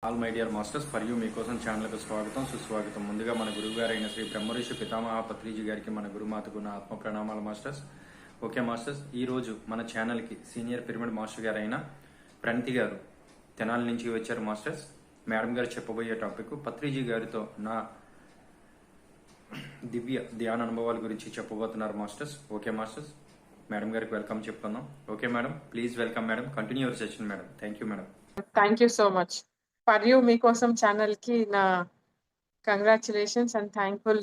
All my dear masters for you మీకోసం ఛానల్కు స్వాగతం సుస్వాగతం. ముందుగా మన గురువు గారైన శ్రీ బ్రహ్మర్షి పితామహ పత్రిజీ గారికి మన గురుమాతకు నా ఆత్మ ప్రణామాలు మాస్టర్స్. ఓకే మాస్టర్స్, ఈరోజు మన ఛానల్కి సీనియర్ పిరమిడ్ మాస్టర్ గారైన ప్రణతి గారు తెనాలి నుంచి వచ్చారు మాస్టర్స్. మేడం గారు చెప్పబోయే టాపిక్ పత్రిజీ గారితో నా దివ్య ధ్యాన అనుభవాల గురించి చెప్పబోతున్నారు మాస్టర్స్. ఓకే మాస్టర్స్, మేడం గారికి వెల్కమ్ చెప్తున్నాం. Okay madam, please welcome madam, continue your session madam. Thank you madam. Thank you so much. For you మీకోసం ఛానల్ కి నా కంగ్రాచులేషన్స్ అండ్ థ్యాంక్ఫుల్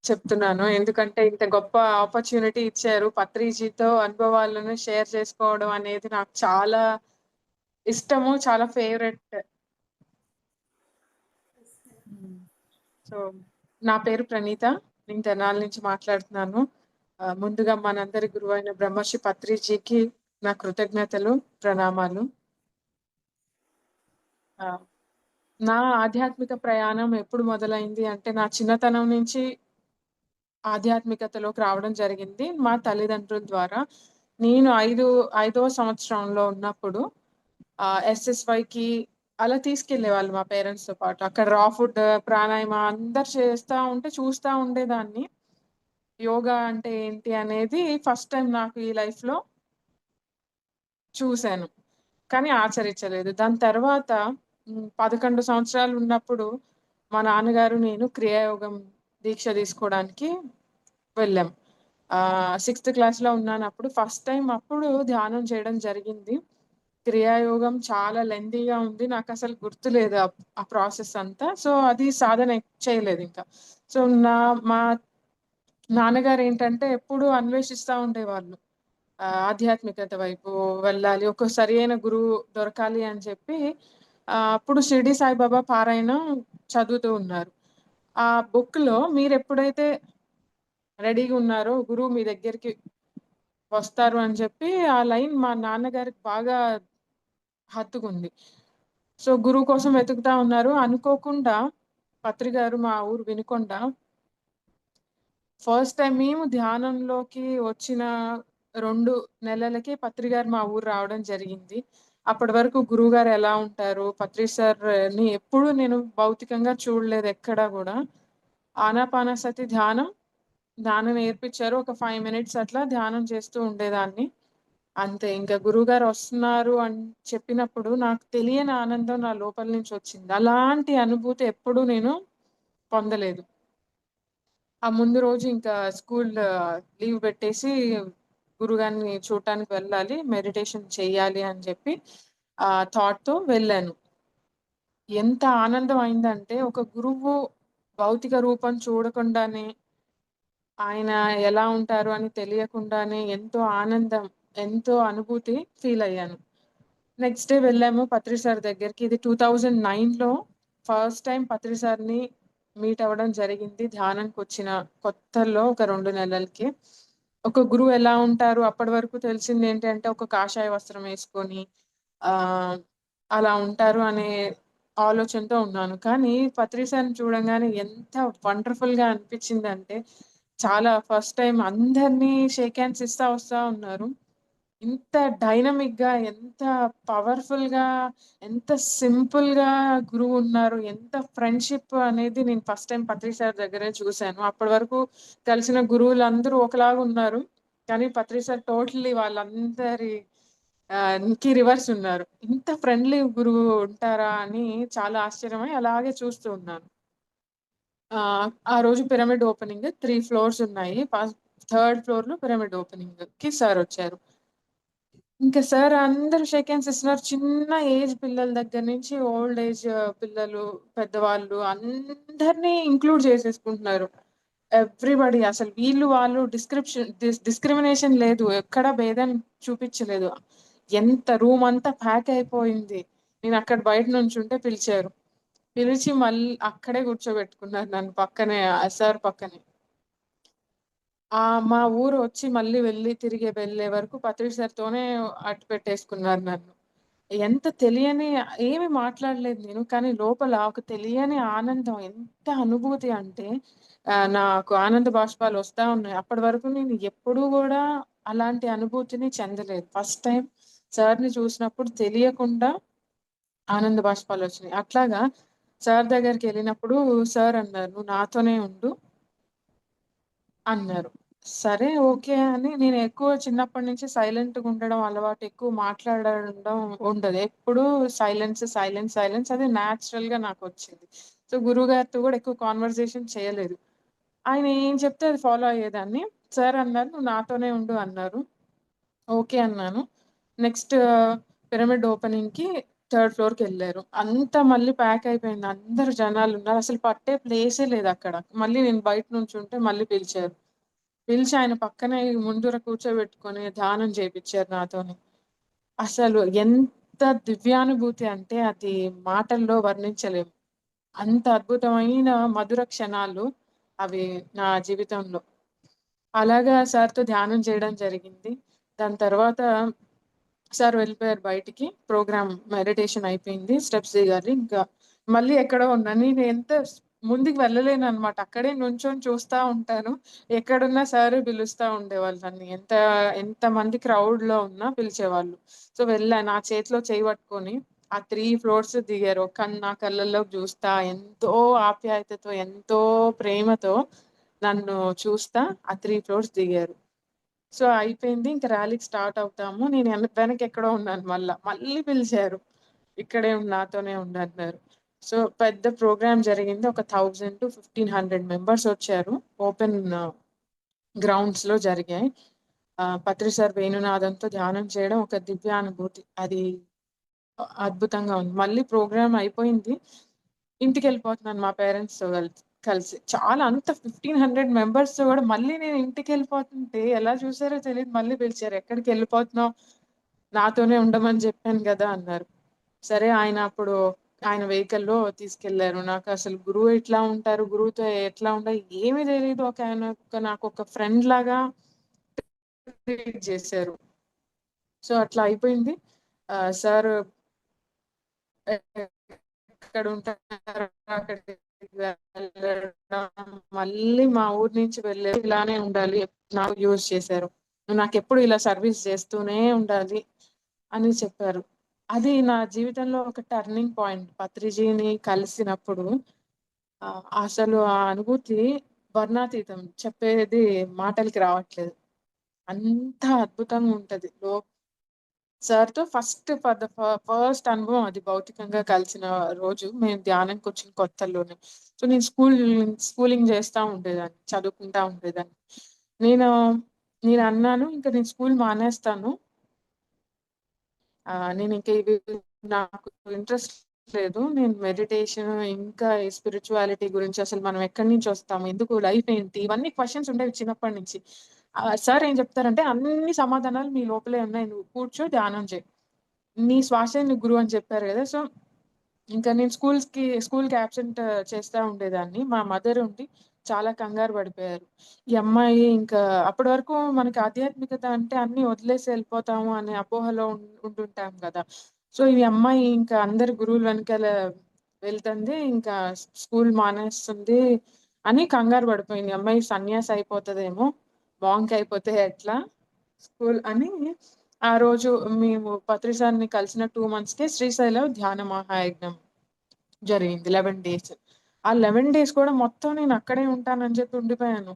చెప్తున్నాను. ఎందుకంటే ఇంత గొప్ప ఆపర్చునిటీ ఇచ్చారు. పత్రిజీతో అనుభవాలను షేర్ చేసుకోవడం అనేది నాకు చాలా ఇష్టము, చాలా ఫేవరెట్. సో నా పేరు ప్రణీత, నేను తెనాలి నుంచి మాట్లాడుతున్నాను. ముందుగా మనందరి గురువు అయిన బ్రహ్మర్షి పత్రిజీకి నా కృతజ్ఞతలు, ప్రణామాలు. నా ఆధ్యాత్మిక ప్రయాణం ఎప్పుడు మొదలైంది అంటే, నా చిన్నతనం నుంచి ఆధ్యాత్మికతలోకి రావడం జరిగింది మా తల్లిదండ్రుల ద్వారా. నేను ఐదవ సంవత్సరంలో ఉన్నప్పుడు SSYకి అలా తీసుకెళ్లేవాళ్ళు మా పేరెంట్స్ తో పాటు. అక్కడ రా ఫుడ్, ప్రాణాయామ అందరు చేస్తా ఉంటే చూస్తా ఉండేదాన్ని. యోగా అంటే ఏంటి అనేది ఫస్ట్ టైం నాకు ఈ లైఫ్ లో చూశాను, కానీ ఆచరించలేదు. దాని తర్వాత 11 సంవత్సరాలు ఉన్నప్పుడు మా నాన్నగారు నేను క్రియాయోగం దీక్ష తీసుకోవడానికి వెళ్ళాం. 6th క్లాస్లో ఉన్నాను అప్పుడు. ఫస్ట్ టైం అప్పుడు ధ్యానం చేయడం జరిగింది. క్రియాయోగం చాలా లెందీగా ఉంది, నాకు అసలు గుర్తులేదు ఆ ప్రాసెస్ అంతా. సో అది సాధన చేయలేదు ఇంకా. సో మా నాన్నగారు ఏంటంటే ఎప్పుడు అన్వేషిస్తూ ఉండేవాళ్ళు, ఆధ్యాత్మికత వైపు వెళ్ళాలి, ఒక సరి అయిన గురువు దొరకాలి అని చెప్పి అప్పుడు షిరిడి సాయిబాబా పారాయణం చదువుతూ ఉన్నారు. ఆ బుక్ లో మీరు ఎప్పుడైతే రెడీగా ఉన్నారో గురువు మీ దగ్గరికి వస్తారు అని చెప్పి ఆ లైన్ మా నాన్నగారికి బాగా హత్తుకుంది. సో గురువు కోసం వెతుకుతా ఉన్నారు. అనుకోకుండా పత్రిగారు మా ఊరు వినుకొండ. ఫస్ట్ టైం మేము ధ్యానంలోకి వచ్చిన 2 నెలలకి పత్రిగారు మా ఊరు రావడం జరిగింది. అప్పటి వరకు గురువుగారు ఎలా ఉంటారు, పత్రి సార్ని ఎప్పుడు నేను భౌతికంగా చూడలేదు ఎక్కడా కూడా. ఆనాపానసతి ధ్యానం నేర్పించారు. ఒక 5 మినిట్స్ అట్లా ధ్యానం చేస్తూ ఉండేదాన్ని అంతే. ఇంకా గురువుగారు వస్తున్నారు అని చెప్పినప్పుడు నాకు తెలియని ఆనందం నా లోపల నుంచి వచ్చింది. అలాంటి అనుభూతి ఎప్పుడూ నేను పొందలేదు. ఆ ముందు రోజు ఇంకా స్కూల్ లీవ్ పెట్టేసి గురుగారిని చూడటానికి వెళ్ళాలి, మెడిటేషన్ చెయ్యాలి అని చెప్పి థాట్‌తో వెళ్ళాను. ఎంత ఆనందం అయిందంటే, ఒక గురువు భౌతిక రూపం చూడకుండానే, ఆయన ఎలా ఉంటారు అని తెలియకుండానే ఎంతో ఆనందం, ఎంతో అనుభూతి ఫీల్ అయ్యాను. నెక్స్ట్ డే వెళ్ళాము పత్రి సార్ దగ్గరికి. ఇది 2009లో ఫస్ట్ టైం పత్రి సార్‌ని మీట్ అవ్వడం జరిగింది. ధ్యానానికి వచ్చిన కొత్తల్లో ఒక 2 నెలలకి. ఒక గురువు ఎలా ఉంటారు, అప్పటి వరకు తెలిసింది ఏంటంటే ఒక కాషాయ వస్త్రం వేసుకొని అలా ఉంటారు అనే ఆలోచనతో ఉన్నాను. కానీ పత్రి సార్‌ని చూడంగానే ఎంత వండర్‌ఫుల్‌గా అనిపించిందంటే, చాలా ఫస్ట్ టైం అందరినీ షేక్ హ్యాండ్స్ ఇస్తా వస్తా ఉన్నారు. ఇంత డైనమిక్‌గా, ఎంత పవర్‌ఫుల్‌గా, ఎంత సింపుల్‌గా గురువు ఉన్నారు. ఎంత ఫ్రెండ్‌షిప్ అనేది నేను ఫస్ట్ టైం పత్రి సార్ దగ్గరే చూశాను. అప్పటి వరకు కలిసిన గురువులందరూ ఒకలాగా ఉన్నారు. కానీ పత్రి సార్ టోటల్లీ కి రివర్స్ ఉన్నారు. ఇంత ఫ్రెండ్లీ గురువు ఉంటారా అని చాలా ఆశ్చర్యమై అలాగే చూస్తూ ఉన్నాను. ఆ రోజు పిరమిడ్ ఓపెనింగ్ 3 ఫ్లోర్స్ ఉన్నాయి. థర్డ్ ఫ్లోర్‌లో పిరమిడ్ ఓపెనింగ్‌కి సార్ వచ్చారు. ఇంకా సార్ అందరూ షేక్ హ్యాండ్స్ ఇస్తున్నారు. చిన్న ఏజ్ పిల్లల దగ్గర నుంచి ఓల్డ్ ఏజ్ పిల్లలు, పెద్దవాళ్ళు అందరినీ ఇంక్లూడ్ చేసేసుకుంటున్నారు. ఎవ్రీబడీ అసలు వీళ్ళు వాళ్ళు డిస్క్రిమినేషన్ లేదు. ఎక్కడ భేదం చూపించలేదు. ఎంత రూమ్ అంతా ప్యాక్ అయిపోయింది. నేను అక్కడ బయట నుంచుంటే పిలిచారు. పిలిచి మళ్ళీ అక్కడే కూర్చోబెట్టుకున్నారు నన్ను పక్కనే, సార్ పక్కనే. మా ఊరు వచ్చి మళ్ళీ తిరిగి వెళ్ళే వరకు పత్రి సార్‌తోనే అట్టు పెట్టేసుకున్నారు నన్ను. ఎంత తెలియని ఏమి మాట్లాడలేదు నేను. కానీ లోపల ఒక తెలియని ఆనందం, ఎంత అనుభూతి అంటే నాకు ఆనంద బాష్పాలు వస్తా ఉన్నాయి. అప్పటి వరకు నేను ఎప్పుడూ గూడా అలాంటి అనుభూతిని చెందలేదు. ఫస్ట్ టైం సార్‌ని చూసినప్పుడు తెలియకుండా ఆనంద బాష్పాలొచ్చినియి. అట్లాగా సార్ దగ్గరికెళ్ళినప్పుడు సార్ అన్నారు, "నువ్వు నాతోనే ఉండు" అన్నారు. సరే ఓకే అని నేను ఎక్కువ చిన్నప్పటి నుంచి సైలెంట్‌గా ఉండడం అలవాటు. ఎక్కువ మాట్లాడడం ఉండదు. ఎప్పుడూ సైలెన్స్, సైలెన్స్, సైలెన్స్ అది నేచురల్‌గా నాకొచ్చింది. సో, గురువుగారితో గూడా ఎక్కువ కాన్వర్జేషన్ చేయలేదు. ఆయన ఏం చెప్తే అది ఫాలో అయ్యేదాన్ని. సార్ అన్నారు, "నువ్వు నాతోనే ఉండు" అన్నారు. ఓకే అన్నాను. నెక్స్ట్ పిరమిడ్ ఓపెనింగ్‌కి థర్డ్ ఫ్లోర్‌కెళ్లారు. అంతా మళ్ళీ ప్యాక్ అయిపోయింది. అందరూ జనాలున్నారు. అసలు పట్టే ప్లేసే లేదక్కడ. మళ్ళీ నేను బయట నుంచుంటే మళ్ళీ పిలిచారు. పిలిచి ఆయన పక్కనే ముందర కూర్చోబెట్టుకొని ధ్యానం చేపిచ్చారు నాతోని. అసలు ఎంత దివ్యానుభూతి అంటే అది మాటల్లో వర్ణించలేము. అంత అద్భుతమైన మధుర క్షణాలు అవి నా జీవితంలో. అలాగా సార్‌తో ధ్యానం చేయడం జరిగింది. దాని తర్వాత సార్ వెళ్ళిపోయారు బయటికి. ప్రోగ్రామ్ మెడిటేషన్ అయిపోయింది. స్టెప్స్ దిగాలి. ఇంకా మళ్ళీ ఎక్కడో ఉన్నాను. నేను ఎంత ముందుకు వెళ్ళలేననమాట. అక్కడే నుంచొని చూస్తా ఉంటాను. ఎక్కడున్నా సార్ పిలుస్తా ఉండేవాళ్ళు నన్ను. ఎంతమంది క్రౌడ్‌లో ఉన్నా పిలిచేవాళ్ళు. సో, వెళ్ళాను. నా చేతిలో చెయ్యి పట్టుకొని ఆ 3 ఫ్లోర్స్ దిగారు. నా కళ్ళల్లోకి చూస్తా ఎంతో ఆప్యాయతతో, ఎంతో ప్రేమతో నన్ను చూస్తా ఆ 3 ఫ్లోర్స్ దిగారు. సో, అయిపోయింది. ఇంక ర్యాలీకి స్టార్ట్ అవుతాము. నేను వెనకెక్కడో ఉన్నాను మళ్ళా. మళ్ళీ పిలిచారు. ఇక్కడే ఉండు నాతోనే ఉండు అన్నారు. సో, పెద్ద ప్రోగ్రామ్ జరిగింది. ఒక 1000-1500 మెంబర్స్ వచ్చారు. ఓపెన్ గ్రౌండ్స్‌లో జరిగాయి. పత్రి సార్ వేణునాదంతో ధ్యానం చేయడం ఒక దివ్యానుభూతి. అది అద్భుతంగా ఉంది. మళ్ళీ ప్రోగ్రామ్ అయిపోయింది. ఇంటికెళ్ళిపోతున్నాను మా పేరెంట్స్‌తో కలిసి. చాలా అంత 1500 మెంబర్స్‌తో గూడా మళ్ళీ నేను ఇంటికెళ్ళిపోతుంటే ఎలా చూసారో తెలీదు మళ్ళీ పిలిచారు. "ఎక్కడికెళ్ళిపోతున్నావు? నాతోనే ఉండమని జెప్పాను గదా!" అన్నారు. సరే ఆయన అప్పుడు ఆయన వెహికల్‌లో తీసుకెళ్లారు. నాకసలు గురువు ఎట్లా ఉంటారు? గురువుతో ఎట్లా ఉండాలి? ఏమీ తెలీదు. నాకొక ఫ్రెండ్ లాగా ట్రీట్ చేశారు. సో, అట్లా అయిపోయింది. సార్ ఎక్కడుంటారో అక్కడికి వెళ్ళడం. మళ్ళీ మా ఊరు నుంచి వెళ్ళారు. ఇలానే ఉండాలి. నాకు యూజ్ చేశారు. "నువ్వు నాకెప్పుడు ఇలా సర్వీస్ చేస్తూనే ఉండాలి" అని చెప్పారు. అది నా జీవితంలో ఒక టర్నింగ్ పాయింట్. పత్రిజీని కలిసినప్పుడు అసలు ఆ అనుభూతి వర్ణాతీతం. చెప్పేది మాటలకి రావట్లేదు. అంత అద్భుతంగా ఉంటది. సార్‌తో ఫస్ట్ అనుభవం అది భౌతికంగా కలిసిన రోజు. మేము ధ్యానంకొచ్చిన కొత్తల్లోనే. సో, నేను స్కూలింగ్ చేస్తా ఉండేదాన్ని. చదువుకుంటా ఉండేదాన్ని. నేను నేనన్నాను, "ఇంక నేను స్కూల్ మానేస్తాను. నేనింక ఇవి నాకు ఇంట్రెస్ట్ లేదు. నేను మెడిటేషన్ ఇంకా ఈ స్పిరిచువాలిటీ గురించి అసలు మనం ఎక్కడి నుంచొస్తాము? ఎందుకు? లైఫ్ ఏంటి?" ఇవన్నీ క్వెషన్స్ ఉండేవి చిన్నప్పటి నుంచి. సార్ ఏం చెప్తారంటే, "అన్ని సమాధానాలు నీ లోపలే ఉన్నాయి. నువ్వు కూర్చో ధ్యానం చెయి." నీ శ్వాసే నీకు గురువు అని చెప్పారు గదా! సో, ఇంకా నేను స్కూల్‌కి అబ్సెంట్ చేస్తా ఉండేదాన్ని. మా మదర్ ఉండి చాలా కంగారు పడిపోయారు. ఈ అమ్మాయి ఇంకా అప్పటి వరకు మనకి ఆధ్యాత్మికత అంటే అన్నీ వదిలేసి ఎళ్ళిపోతాము అనే అపోహలో ఉంటుంటాం గదా! సో, ఈ అమ్మాయి ఇంకా అందరి గురువుల వెనకాల వెళ్తుంది. ఇంకా స్కూల్ మానేస్తుంది అని కంగారు పడిపోయింది. ఈ అమ్మాయి సన్యాసి అయిపోతదేమో! మాంక్ అయిపోతే ఎట్లా? స్కూల్ అని ఆ రోజు మేము పత్రి సార్‌ని కలిసిన 2 మంత్స్‌కే శ్రీశైలం ధ్యాన మహాయజ్ఞం జరిగింది. 11 డేస్. ఆ 11 డేస్ కూడా మొత్తం నేను అక్కడే ఉంటానని చెప్పి ఉండిపోయాను.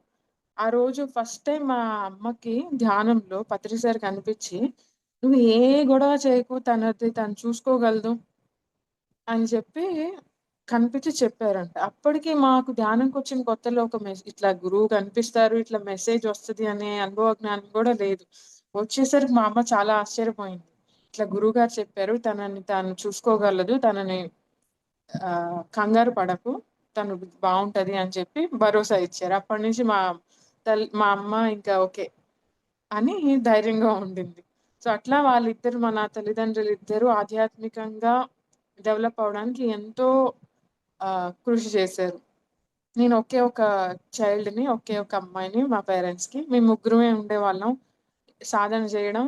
ఆ రోజు ఫస్ట్ టైమ్ మా అమ్మకి ధ్యానంలో పత్రి సార్ కనిపిచ్చి, "నువ్వు ఏ గొడవ చేయకు తనది తను చూసుకోగలదు" అని చెప్పి కనిపిచ్చి చెప్పారంట. అప్పటికి మాకు ధ్యానంకొచ్చిన కొత్తలో ఒక ఇట్లా గురువు కనిపిస్తారు, ఇట్లా మెసేజ్ వస్తది అనే అనుభవ జ్ఞానం గూడా లేదు. వచ్చేసరికి మా అమ్మ చాలా ఆశ్చర్యపోయింది. ఇట్లా గురువుగారు చెప్పారు, తనని తాను చూసుకోగలదు. తనని కంగారు పడకు. తను బావుంటది అని చెప్పి భరోసా ఇచ్చారు. అప్పటినుంచి మా అమ్మ ఇంకా ఓకే అని ధైర్యంగా ఉండింది. సో, అట్లా నా తల్లిదండ్రులిద్దరూ ఆధ్యాత్మికంగా డెవలప్ అవ్వడానికి ఎంతో కృషి చేశారు. నేను ఒకే ఒక చైల్డ్‌ని, ఒకే ఒక అమ్మాయిని మా పేరెంట్స్‌కి. మేము ముగ్గురమే ఉండేవాళ్ళం. సాధన జేయడం.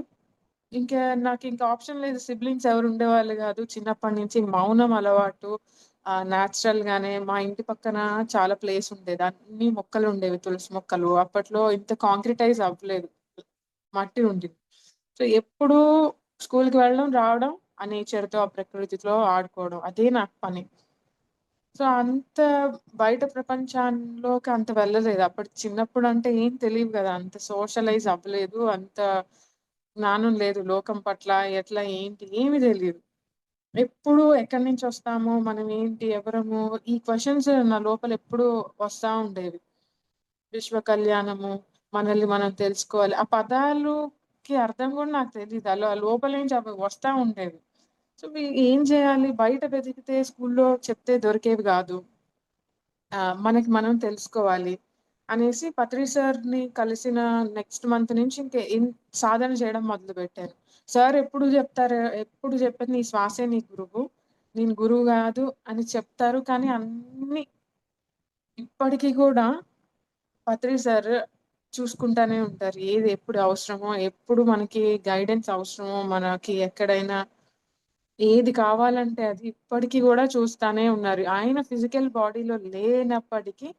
ఇంకా నాకింక ఆప్షన్ లేదు. సిబ్లింగ్స్ ఎవరు ఉండేవాళ్ళు గాదు. చిన్నప్పటి నుంచి మౌనం అలవాటు. నేచురల్‌గానే మా ఇంటి పక్కన చాలా ప్లేస్ ఉండేది. అన్ని మొక్కలుండేవి. తులసి మొక్కలు. అప్పట్లో ఇంత కాంక్రిటైజ్ అవ్వలేదు. మట్టి ఉండిద్ది. సో, ఎప్పుడూ స్కూలుకి వెళ్ళడం, రావడం. ఆ నేచర్‌తో, ఆ ప్రకృతితో ఆడుకోవడం. అదే నాకు పని. సో, అంత బయట ప్రపంచంలోకి అంత వెళ్ళలేదు. అప్పుడు చిన్నప్పుడంటే ఏం తెలీదు గదా! అంత సోషలైజ్ అవ్వలేదు. అంత జ్ఞానం లేదు లోకం పట్ల. ఎట్లా, ఏంటి ఏమి తెలీదు. ఎప్పుడు ఎక్కడి నుంచొస్తాము, మనం ఏంటి, ఎవరము, ఈ క్వెషన్స్ నా లోపల ఎప్పుడూ వస్తా ఉండేవి. విశ్వ కళ్యాణము, మనల్ని మనం తెలుసుకోవాలి. ఆ పదాలుకి అర్థం గూడా నాకు తెలీదు. లోపల నుంచి అవి వస్తా ఉండేవి. సో, ఏం చేయాలి? బయట వెతికితే స్కూల్లో చెప్తే దొరికేవి గాదు. మనకి మనం తెలుసుకోవాలి అనేసి పత్రి సార్‌ని కలిసిన నెక్స్ట్ మంత్ నుంచి సాధన చేయడం మొదలుపెట్టాను. సార్ ఎప్పుడు జెప్తారు, ఎప్పుడు చెప్పేది నీ శ్వాసే నీ గురువు. నేను గురువు గాదు అని చెప్తారు. కానీ అన్నీ ఇప్పటికి గూడా పత్రి సార్ చూసుకుంటానే ఉంటారు. ఏది ఎప్పుడు అవసరమో, ఎప్పుడు మనకి గైడెన్స్ అవసరమో, మనకి ఎక్కడైనా ఏది కావాలంటే అది ఇప్పటికి గూడా చూస్తానే ఉన్నారు. ఆయన ఫిజికల్ బాడీలో లేనప్పటికీ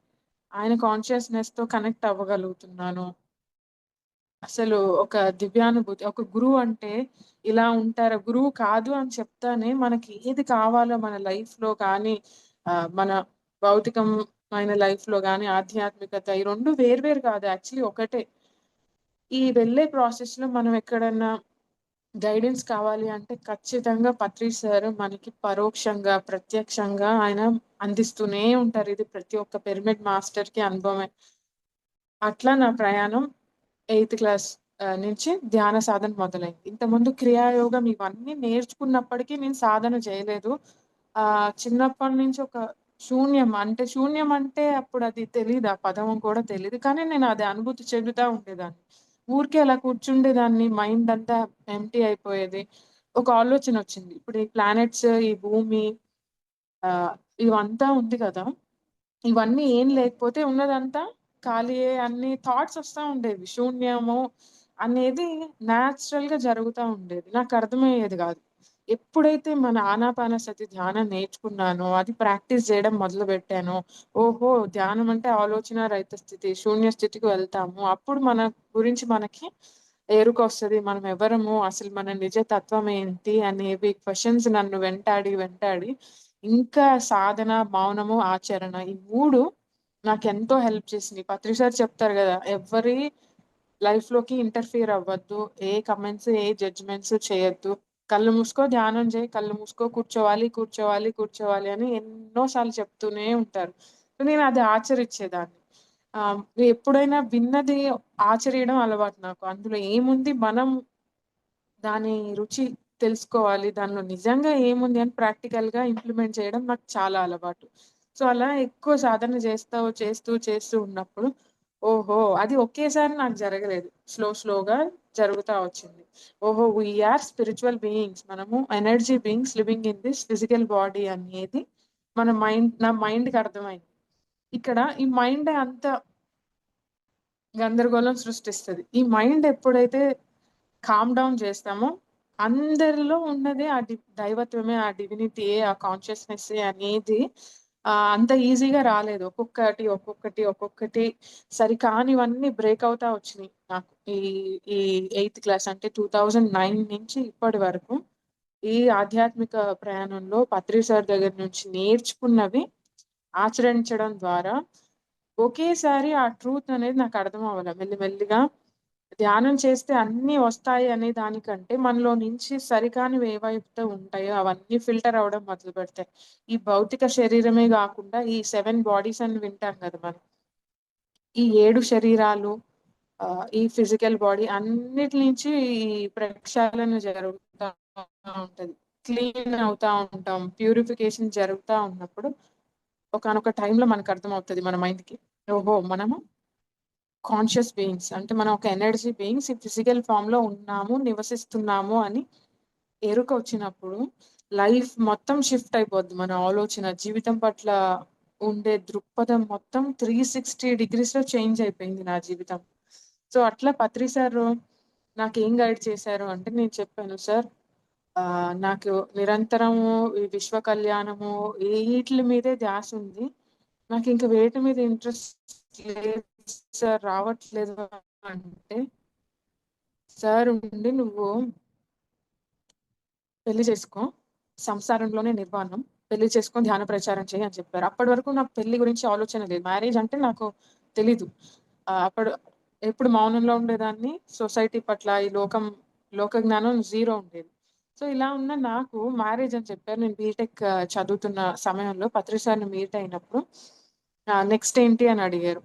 ఆయన కాన్షియస్‌నెస్‌తో కనెక్ట్ అవ్వగలుగుతున్నాను. అసలు ఒక దివ్యానుభూతి. ఒక గురువు అంటే ఇలా ఉంటారు. గురువు కాదు అని చెప్తానే మనకి ఏది కావాలో మన లైఫ్‌లో కానీ, మన భౌతికమైన లైఫ్‌లో గానీ, ఆధ్యాత్మికత ఈ 2 వేరు వేరు కాదు. యాక్చువల్లీ ఒకటే. ఈ వెళ్ళే ప్రాసెస్‌లో మనం ఎక్కడన్నా గైడెన్స్ కావాలి అంటే ఖచ్చితంగా పత్రి సార్ మనకి పరోక్షంగా, ప్రత్యక్షంగా ఆయన అందిస్తూనే ఉంటారు. ఇది ప్రతి ఒక్క పిరమిడ్ మాస్టర్‌కి అనుభవమే. అట్లా నా ప్రయాణం ఎయిత్ క్లాస్ నుంచి ధ్యాన సాధన మొదలైంది. ఇంతకుముందు క్రియాయోగం ఇవన్నీ నేర్చుకున్నప్పటికీ నేను సాధన చేయలేదు. చిన్నప్పటి నుంచి ఒక శూన్యం అంటే అప్పుడది తెలీదు. ఆ పదం కూడా తెలీదు. కానీ నేను అది అనుభూతి చెందుతా ఉండేదాన్ని. ఊరికే అలా కూర్చుండేదాన్ని. మైండ్ అంతా ఎంప్టీ అయిపోయేది. ఒక ఆలోచనొచ్చింది. ఇప్పుడు ఈ ప్లానెట్స్, ఈ భూమి, ఆహ్, ఇవంతా ఉంది కదా! ఇవన్నీ ఏం లేకపోతే ఉన్నదంతా ఖాళీయే అన్ని థాట్స్ వస్తా ఉండేవి. శూన్యము అనేది నేచురల్‌గా జరుగుతా ఉండేది. నాకర్థమయ్యేది గాదు. ఎప్పుడైతే మన ఆనాపానసతి ధ్యానం నేర్చుకున్నానో, అది ప్రాక్టీస్ జేయడం మొదలుపెట్టానో, ఓహో! ధ్యానం అంటే ఆలోచన రహిత స్థితి, శూన్య స్థితికి వెళ్తాము. అప్పుడు మన గురించి మనకి ఎరుకొస్తది. మనం ఎవరము, అసలు మన నిజ తత్వం ఏంటి అనేవి క్వెషన్స్ నన్ను వెంటాడి ఇంకా సాధన, మౌనము, ఆచరణ ఈ 3 నాకెంతో హెల్ప్ చేసినియి. పత్రి సార్ చెప్తారు గదా! ఎవ్వరి లైఫ్‌లోకి ఇంటర్ఫియర్ అవ్వద్దు. ఏ కమెంట్స్, ఏ జడ్జ్‌మెంట్స్ చేయొద్దు. కళ్ళు మూసుకో ధ్యానం జెయి. కళ్ళు మూసుకో కూర్చోవాలి అని ఎన్నో సార్లు చెప్తూనే ఉంటారు. నేను అది ఆచరించేదాన్ని. ఆహ్, ఎప్పుడైనా విన్నది ఆచరియడం అలవాటు నాకు. అందులో ఏముంది మనం దాని రుచి తెలుసుకోవాలి. దానిలో నిజంగా ఏముంది అని ప్రాక్టికల్‌గా ఇంప్లిమెంట్ చేయడం నాకు చాలా అలవాటు. సో, అలా ఎక్కువ సాధన చేస్తూ ఉన్నప్పుడు ఓహో! అది ఒకేసారి నాకు జరగలేదు. స్లోగా జరుగుతా వచ్చింది. ఓహో! We are spiritual beings. మనము energy beings living in this physical body అనేది నా మైండ్‌కి అర్థమైంది. ఇక్కడ ఈ మైండ్ అంత గందరగోళం సృష్టిస్తది. ఈ మైండ్ ఎప్పుడైతే కామ్ డౌన్ చేస్తామో, అందరిలో ఉన్నదే ఆ దైవత్వమే, ఆ డివినిటీయే, ఆ కాన్షియస్‌నెస్సే అనేది అంత ఈజీగా రాలేదు. ఒక్కొక్కటి సరికానివన్నీ బ్రేక్ అవుతా వచ్చినియి నాకు. ఈ ఈ ఎయిత్ క్లాస్ అంటే 2009 నుంచి ఇప్పటి వరకు ఈ ఆధ్యాత్మిక ప్రయాణంలో పత్రి సార్ దగ్గర నుంచి నేర్చుకున్నవి ఆచరించడం ద్వారా ఒకేసారి ఆ ట్రూత్ అనేది నాకు అర్థం అవ్వల. మెల్లిమెల్లిగా ధ్యానం చేస్తే అన్నీ వస్తాయి అనే దానికంటే, మనలో నుంచి సరికానివి ఏవైతే ఉంటాయో అవన్నీ ఫిల్టర్ అవ్వడం మొదలుపెడతాయి. ఈ భౌతిక శరీరమే గాకుండా ఈ 7 బాడీస్ అని వింటాం గదా మనం. ఈ 7 శరీరాలు, ఈ ఫిజికల్ బాడీ అన్నిటి నుంచి ఈ ప్రక్షాళన జరుగుతా ఉంటది. క్లీన్ అవుతా ఉంటాం. ప్యూరిఫికేషన్ జరుగుతా ఉన్నప్పుడు ఒకానొక టైంలో మనకర్థమవుతది మన మైండ్‌కి. ఓహో! మనము కాన్షియస్ బీయింగ్స్. అంటే మనం ఒక ఎనర్జీ బీయింగ్స్ ఈ ఫిజికల్ ఫార్మ్‌లో ఉన్నాము, నివసిస్తున్నాము అని ఎరుకొచ్చినప్పుడు లైఫ్ మొత్తం షిఫ్ట్ అయిపోద్ది. మన ఆలోచన, జీవితం పట్ల ఉండే దృక్పథం మొత్తం 360 డిగ్రీస్‌లో చేంజ్ అయిపోయింది నా జీవితం. సో, అట్లా పత్రి సారు నాకేం గైడ్ చేశారు అంటే నేను చెప్పాను, "సార్ నాకు నిరంతరము ఈ విశ్వ కళ్యాణము ఈట్లి మీదే ధ్యాసుంది. నాకింక వేటి మీద ఇంట్రెస్ట్ లేదు సార్ రావట్లేదు" అంటే, "సార్ ఉండి నువ్వు పెళ్లి చేసుకో, సంసారంలోనే నిర్వాణం. పెళ్లి చేసుకొని ధ్యాన ప్రచారం చెయ్యి అని చెప్పారు. అప్పటి వరకు నాకు పెళ్లి గురించి ఆలోచన లేదు. మ్యారేజ్ అంటే నాకు తెలీదు. అప్పుడు ఎప్పుడు మౌనంలో ఉండేదాన్ని. సొసైటీ పట్ల, ఈ లోక జ్ఞానం జీరో ఉండేది. సో, ఇలా ఉన్న నాకు మ్యారేజ్ అని చెప్పారు. నేను బీటెక్ చదువుతున్న సమయంలో పత్రి సార్‌ని మీట్ అయినప్పుడు నెక్స్ట్ ఏంటి అని అడిగారు.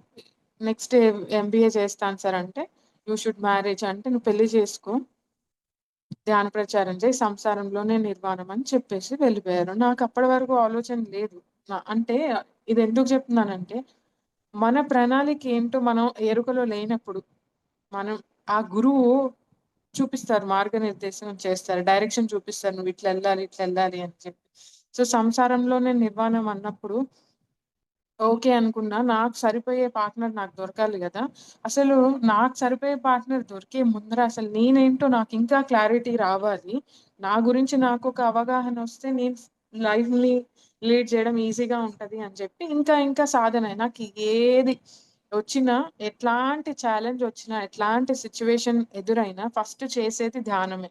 నెక్స్ట్ ఎంబీఏ చేస్తాను సార్ అంటే, యూ షుడ్ మ్యారేజ్ అంటే, నువ్వు పెళ్లి చేసుకో, ధ్యాన ప్రచారం చేయి, సంసారంలోనే నిర్వాణం అని చెప్పేసి వెళ్ళిపోయారు. నాకు అప్పటి వరకు ఆలోచన లేదు. అంటే ఇది ఎందుకు చెప్తున్నానంటే, మన ప్రణాళిక ఏంటో మనం ఎరుకలో లేనప్పుడు, మనం ఆ గురువు చూపిస్తారు, మార్గనిర్దేశం చేస్తారు, డైరెక్షన్ చూపిస్తారు. నువ్వు ఇట్లెళ్ళాలి, ఇట్లెళ్ళాలి అని చెప్పి. సో, సంసారంలోనే నిర్వాణం అన్నప్పుడు ఓకే అనుకున్నా. నాకు సరిపోయే పార్ట్‌నర్ నాకు దొరకాలి గదా! అసలు నాకు సరిపోయే పార్ట్‌నర్ దొరికే ముందర అసలు నేనేంటో నాకింకా క్లారిటీ రావాలి. నా గురించి నాకొక అవగాహనొస్తే నేను లైఫ్‌ని లీడ్ చేయడం ఈజీగా ఉంటది అని చెప్పి ఇంకా ఇంకా సాధన. నాకు ఏది వచ్చినా, ఎట్లాంటి ఛాలెంజ్ వచ్చినా, ఎట్లాంటి సిట్యుయేషన్ ఎదురైనా ఫస్ట్ చేసేది ధ్యానమే.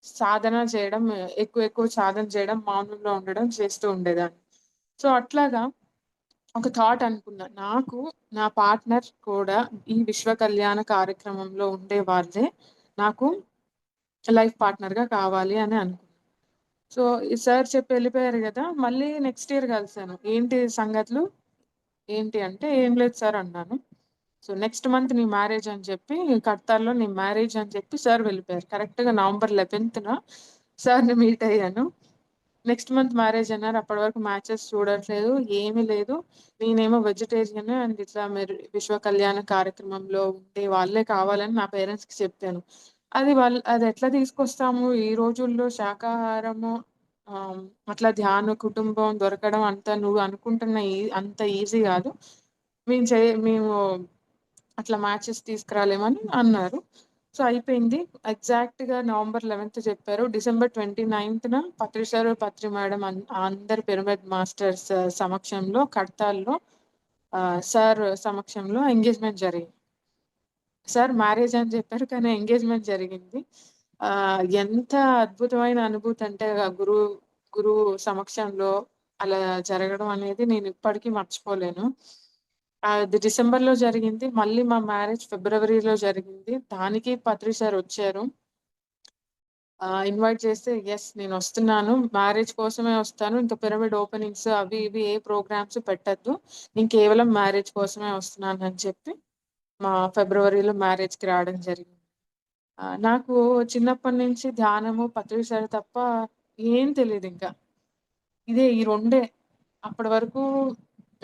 సాధన చేయడం, ఎక్కువ ఎక్కువ సాధన చేయడం, మౌనంలో ఉండడం చేస్తూ ఉండేదాన్ని. సో, అట్లాగా ఒక థాట్ అనుకున్నా. నాకు నా పార్ట్‌నర్ కూడా ఈ విశ్వ కళ్యాణ కార్యక్రమంలో ఉండేవాళ్ళే నాకు లైఫ్ పార్ట్‌నర్‌గా కావాలి అని అనుకున్నా. సో, ఈ సార్ చెప్పి ఎళ్ళిపోయారు గదా! మళ్ళీ నెక్స్ట్ ఇయర్ కలిసాను. ఏంటి సంగతులు? ఏంటి అంటే, "ఏం లేదు సార్" అన్నాను. సో, నెక్స్ట్ మంత్ నీ మ్యారేజ్ అని చెప్పి కడతార్‌లో నీ మ్యారేజ్ అని చెప్పి సార్ వెళ్ళిపోయారు. కరెక్ట్‌గా నవంబర్ 11న సార్‌ని మీట్ అయ్యాను. నెక్స్ట్ మంత్ మ్యారేజ్ అన్నారు. అప్పటి వరకు మ్యాచెస్ చూడట్లేదు. ఏమీ లేదు. నేనేమో వెజిటేరియన్ అండ్ ఇట్లా మీరు విశ్వ కళ్యాణ కార్యక్రమంలో ఉండే వాళ్ళే కావాలని నా పేరెంట్స్‌కి చెప్పాను. అది ఎట్లా తీసుకొస్తాము? ఈ రోజుల్లో శాకాహారము ఆహ్, అట్లా ధ్యాన కుటుంబం దొరకడం అంత నువ్వు అనుకుంటున్న అంత ఈజీ గాదు. మేము అట్లా మ్యాచెస్ తీసుకురాలేమని అన్నారు. సో, అయిపోయింది. ఎగ్జాక్ట్‌గా నవంబర్ 11థ్ చెప్పారు. డిసెంబర్ 29న పత్రి సారు, పత్రి మేడం అందరు పిరమిడ్ మాస్టర్స్ సమక్షంలో కడతాల్‌లో సార్ సమక్షంలో ఎంగేజ్‌మెంట్ జరిగింది. సార్ మ్యారేజ్ అని చెప్పారు. కానీ ఎంగేజ్‌మెంట్ జరిగింది. ఎంత అద్భుతమైన అనుభూతి అంటే గురువు సమక్షంలో అలా జరగడం అనేది నేను ఇప్పటికీ మర్చిపోలేను. అది డిసెంబర్‌లో జరిగింది. మళ్ళీ మా మ్యారేజ్ ఫిబ్రవరిలో జరిగింది. దానికి పత్రి సార్ వచ్చారు. ఇన్వైట్ చేస్తే యెస్ నేనొస్తున్నాను. మ్యారేజ్ కోసమే వస్తాను. ఇంక పిరమిడ్ ఓపెనింగ్స్ అవి ఇవి ఏ ప్రోగ్రామ్స్ పెట్టొద్దు. నేను కేవలం మ్యారేజ్ కోసమే వస్తున్నానని చెప్పి మా ఫిబ్రవరిలో మ్యారేజ్‌కి రావడం జరిగింది. నాకు చిన్నప్పటి నుంచి ధ్యానము, పత్రి సార్ తప్ప ఏం తెలీదింక. ఈ రెండే. అప్పటి వరకు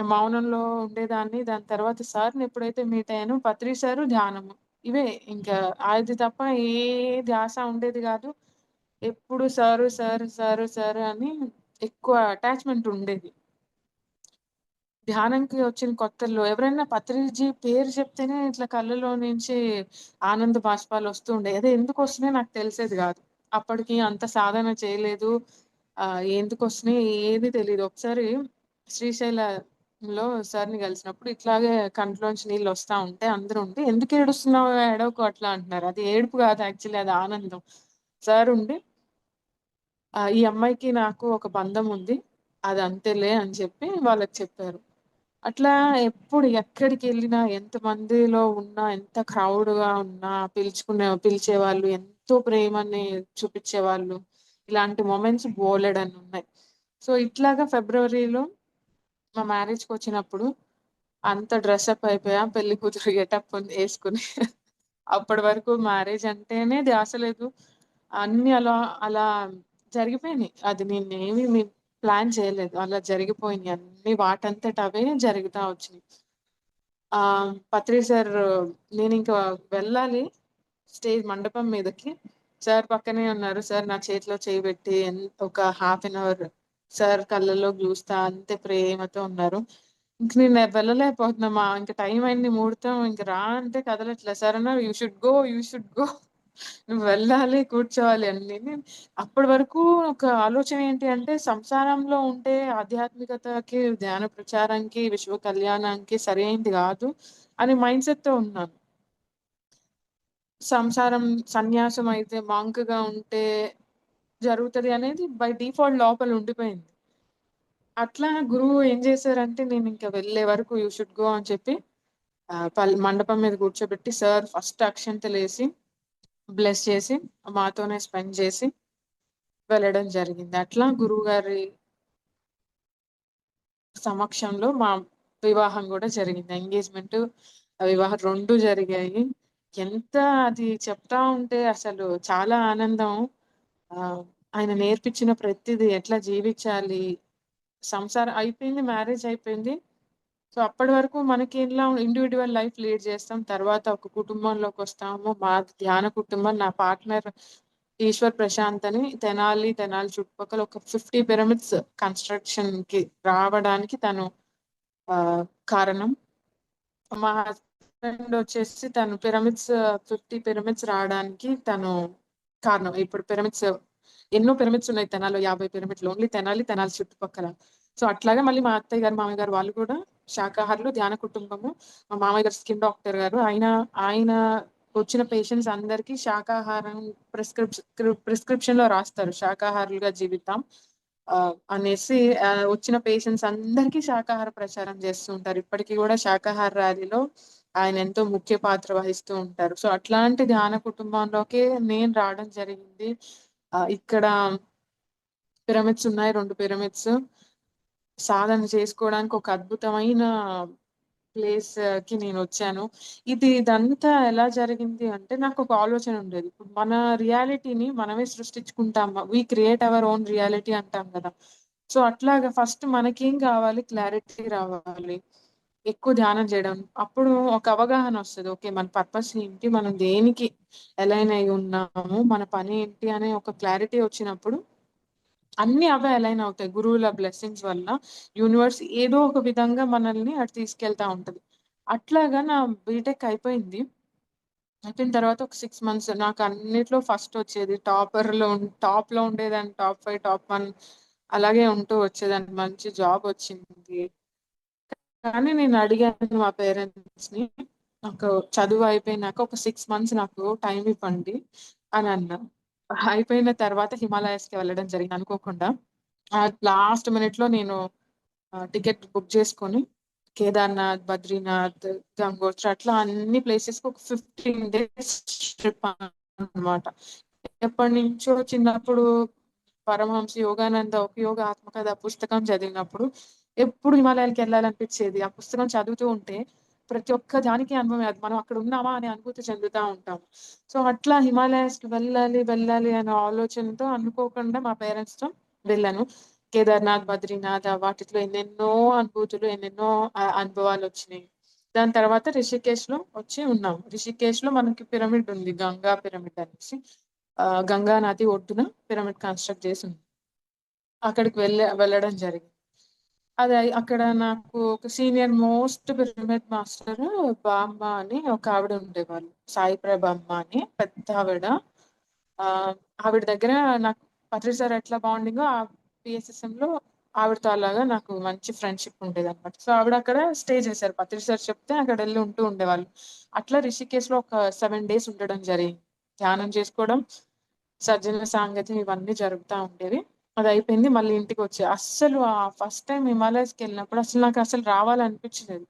మౌనంలో ఉండేదాన్ని. దాని తర్వాత సార్‌ని ఎప్పుడైతే మీట్ అయ్యానో పత్రి సారు, ధ్యానము. ఇవే ఇంకా అది తప్ప ఏ ధ్యాస ఉండేది గాదు. ఎప్పుడు సారు, సారు, సారు, సారు అని ఎక్కువ అటాచ్‌మెంట్ ఉండేది. ధ్యానంకి వచ్చిన కొత్తల్లో ఎవరైనా పత్రిజీ పేరు చెప్తేనే ఇట్లా కళ్ళలో నుంచి ఆనంద బాష్పాలొస్తూ ఉండేయి. అది ఎందుకొస్తున్నాయో నాకు తెలిసేది గాదు. అప్పటికి అంత సాధన చేయలేదు. ఎందుకొస్తున్నాయి ఏది తెలీదు. ఒకసారి శ్రీశైలంలో సార్‌ని కలిసినప్పుడు ఇట్లాగే కంట్లోంచి నీళ్ళొస్తా ఉంటే అందరూ ఉండి, "ఎందుకు ఏడుస్తున్నావు? ఏడవకు" అట్లా అంటున్నారు. అది ఏడుపు గాదు యాక్చువల్లీ అది ఆనందం. సార్ ఉండి ఈ అమ్మాయికి నాకు ఒక బంధం ఉంది. అది అంతేలే అని చెప్పి వాళ్ళకి చెప్పారు. అట్లా ఎప్పుడు ఎక్కడికెళ్ళినా, ఎంతమందిలో ఉన్నా, ఎంత క్రౌడ్‌గా ఉన్నా పిలిచేవాళ్ళు, ఎంతో ప్రేమని చూపిచ్చేవాళ్ళు. ఇలాంటి మొమెంట్స్ బోలెడన్నున్నాయి. సో, ఇట్లాగా ఫిబ్రవరిలో మా మ్యారేజ్‌కొచ్చినప్పుడు అంత డ్రెసప్ అయిపోయాం. పెళ్లి కూతురు గెటప్ యేసుకొని. అప్పటి వరకు మ్యారేజ్ అంటేనే ధ్యాస లేదు. అన్నీ అలా అలా జరిగిపోయినియి. అది నేనేమి ప్లాన్ చేయలేదు. అలా జరిగిపోయినియి అన్నీ వాటంతట అవే జరుగుతా వచ్చినియి. పత్రి సార్ నేనింక వెళ్ళాలి మండపం మీదకి. సార్ పక్కనే ఉన్నారు. సార్ నా చేతిలో చెయ్యి పెట్టి ఒక హాఫ్ అన్ అవర్ సార్ కళ్ళల్లోకి చూస్తా అంతే ప్రేమతో ఉన్నారు. ఇంక నేను వెళ్ళలేకపోతున్నా. ఇంక టైం అయింది ముహూర్తం ఇంక రా అంటే కదలట్లే. సార్ అన్నారు, "you should go, you should go." నువ్వు వెళ్ళాలి, కూర్చోవాలి అని. అప్పటి వరకు ఒక ఆలోచన ఏంటి అంటే, సంసారంలో ఉంటే ఆధ్యాత్మికతకి, ధ్యాన ప్రచారానికి, విశ్వ కళ్యాణానికి సరైంది గాదు అనే మైండ్‌సెట్‌తో ఉన్నాను. సంసారం సన్యాసం అయితే మాంక్‌గా ఉంటే జరుగుతది అనేది బై డిఫాల్ట్ లోపల ఉండిపోయింది. అట్లా గురువు ఏం చేశారంటే నేనింక వెళ్ళే వరకు యూ షుడ్ గో అని చెప్పి మండపం మీద కూర్చోబెట్టి సార్ ఫస్ట్ అక్షింతలేసి, బ్లెస్ చేసి, మాతోనే స్పెండ్ చేసి వెళ్ళడం జరిగింది. అట్లా గురువుగారి సమక్షంలో మా వివాహం గూడా జరిగింది. ఎంగేజ్‌మెంట్, వివాహం 2 జరిగాయి. ఎంత అది చెప్తా ఉంటే అసలు చాలా ఆనందం. ఆహ్, ఆయన నేర్పించిన ప్రతిది ఎట్లా జీవించాలి, సంసారం అయిపోయింది, మ్యారేజ్ అయిపోయింది. సో, అప్పటి వరకు మనకి ఇలా ఇండివిడ్యువల్ లైఫ్ లీడ్ చేస్తాం. తర్వాత ఒక కుటుంబంలోకొస్తాము. మా ధ్యాన కుటుంబం. నా పార్ట్నర్ ఈశ్వర్ ప్రశాంత్ అని తెనాలి చుట్టుపక్కల ఒక 50 పిరమిడ్స్ కన్‌స్ట్రక్షన్‌కి రావడానికి తను కారణం. మా హస్బెండ్ వచ్చేసి తను 50 పిరమిడ్స్ రావడానికి తను కారణం. ఇప్పుడు ఎన్నో పిరమిడ్స్ ఉన్నాయి తెనాలిలో, 50 పిరమిడ్లు. ఓన్లీ తెనాలి చుట్టుపక్కల. సో, అట్లాగే మళ్ళీ మా అత్తయ్య గారు, మామయ్య గారు వాళ్ళు కూడా శాకాహారులు, ధ్యాన కుటుంబము. మా మామయ్య గారు స్కిన్ డాక్టర్ గారు. ఆయన వచ్చిన పేషెంట్స్ అందరికీ శాకాహారం ప్రిస్క్రిప్షన్‌లో రాస్తారు. శాకాహారులుగా జీవిద్దాం అనేసి వచ్చిన పేషెంట్స్ అందరికీ శాకాహార ప్రచారం చేస్తూ ఉంటారు. ఇప్పటికి గూడా శాకాహార ర్యాలీలో ఆయన ఎంతో ముఖ్య పాత్ర వహిస్తూ ఉంటారు. సో, అట్లాంటి ధ్యాన కుటుంబంలోకే నేను రావడం జరిగింది. ఇక్కడ పిరమిడ్స్ ఉన్నాయి. 2 పిరమిడ్స్. సాధన చేసుకోవడానికి ఒక అద్భుతమైన ప్లేస్‌కి నేనొచ్చాను. ఇదంతా ఎలా జరిగింది అంటే నాకొక ఆలోచన ఉండేది. ఇప్పుడు మన రియాలిటీని మనమే సృష్టించుకుంటాం. We create our own reality అంటాం గదా! సో, అట్లాగా ఫస్ట్ మనకేం కావాలి? క్లారిటీ రావాలి. ఎక్కువ ధ్యానం చేయడం. అప్పుడు ఒక అవగాహనొస్తది. ఓకే. మన పర్పస్ ఏంటి? మనం దేనికి అలైన్ అయ్యి ఉన్నాము? మన పని ఏంటి? అనే ఒక క్లారిటీ వచ్చినప్పుడు అన్నీ అవే అలైన్ అవుతాయి. గురువుల బ్లెస్సింగ్స్ వల్ల యూనివర్స్ ఏదో ఒక విధంగా మనల్ని అటు తీసుకెళ్తా ఉంటది. అట్లాగా నా బీటెక్ అయిపోయింది. అయిపోయిన తర్వాత ఒక 6 మంత్స్ నాకు అన్నిట్లో ఫస్ట్ వచ్చేది. టాప్‌లో ఉండేదాన్ని. టాప్ 5, టాప్ 1 అలాగే ఉంటూ వచ్చేదాన్ని. మంచి జాబ్ వచ్చింది. కానీ నేను అడిగాను మా పేరెంట్స్‌ని. నాకు చదువు అయిపోయినాక ఒక 6 మంత్స్ నాకు టైమ్ ఇవ్వండి అని అన్నా. అయిపోయిన తర్వాత హిమాలయస్‌కి వెళ్ళడం జరిగింది అనుకోకుండా. లాస్ట్ మినిట్‌లో నేను టికెట్ బుక్ చేసుకొని కేదార్‌నాథ్, బద్రీనాథ్, గంగోత్రి అట్లా అన్ని ప్లేసెస్‌కి ఒక 15 డేస్ ట్రిప్ అన్నమాట. ఎప్పటినుంచో చిన్నప్పుడు పరమహంస యోగానంద ఉపయోగ ఆత్మకథ పుస్తకం చదివినప్పుడు ఎప్పుడు హిమాలయాలకెళ్ళాలనిపిచ్చేది. ఆ పుస్తకం చదువుతూ ఉంటే ప్రతి ఒక్క దానికి అనుభవమే. అది మనం అక్కడ ఉన్నామా అనే అనుభూతి చెందుతా ఉంటాం. సో, అట్లా హిమాలయాస్‌కి వెళ్ళాలి అనే ఆలోచనతో అనుకోకుండా మా పేరెంట్స్‌తో వెళ్ళాను. కేదార్‌నాథ్, బద్రీనాథ్ వాటిలో ఎన్నెన్నో అనుభూతులు, ఎన్నెన్నో అనుభవాలొచ్చినాయి. దాని తర్వాత రిషికేష్‌లో వచ్చి ఉన్నాం. రిషికేష్‌లో మనకి పిరమిడ్ ఉంది. గంగా పిరమిడ్ అనేసి. గంగా నది ఒడ్డున పిరమిడ్ కన్‌స్ట్రక్ట్ చేసుంది. అక్కడికి వెళ్ళడం జరిగింది. అక్కడ నాకు ఒక సీనియర్ మోస్ట్ పిరమిడ్ మాస్టర్ బామ్మ అని ఒక ఆవిడ ఉండేవాళ్ళు. సాయి ప్రభమ్మ అని పెద్దావిడ. ఆహ్, ఆవిడ దగ్గర నాకు పత్రి సార్ ఎట్లా బాండింగో PSSMలో ఆవిడతో అలాగా నాకు మంచి ఫ్రెండ్‌షిప్ ఉండేదనమాట. సో, ఆవిడ అక్కడ స్టే చేశారు. పత్రి సార్ చెప్తే అక్కడెళ్లి ఉంటూ ఉండేవాళ్ళు. అట్లా రిషికేష్‌లో ఒక 7 డేస్ ఉండడం జరిగింది. ధ్యానం చేసుకోవడం, సజ్జన సాంగత్యం ఇవన్నీ జరుగుతా ఉండేవి. అదయిపోయింది. మళ్ళీ ఇంటికొచ్చా. అస్సలు ఫస్ట్ టైమ్ హిమాలయస్‌కెళ్ళినప్పుడు నాకసలు రావాలనిపించలేదు.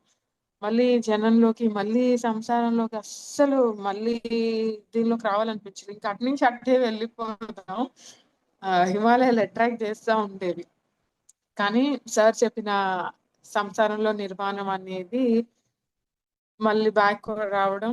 మళ్ళీ జనంలోకి, మళ్ళీ సంసారంలోకి అస్సలు మళ్ళీ దీనిలోకి రావాలనిపించలేదు. ఇంక అటు నుంచి అటే వెళ్ళిపోదాం. హిమాలయాలు అట్రాక్ట్ చేస్తా ఉండేవి. కానీ సార్ చెప్పిన సంసారంలో నిర్మాణం అనేది మళ్ళీ బ్యాక్ రావడం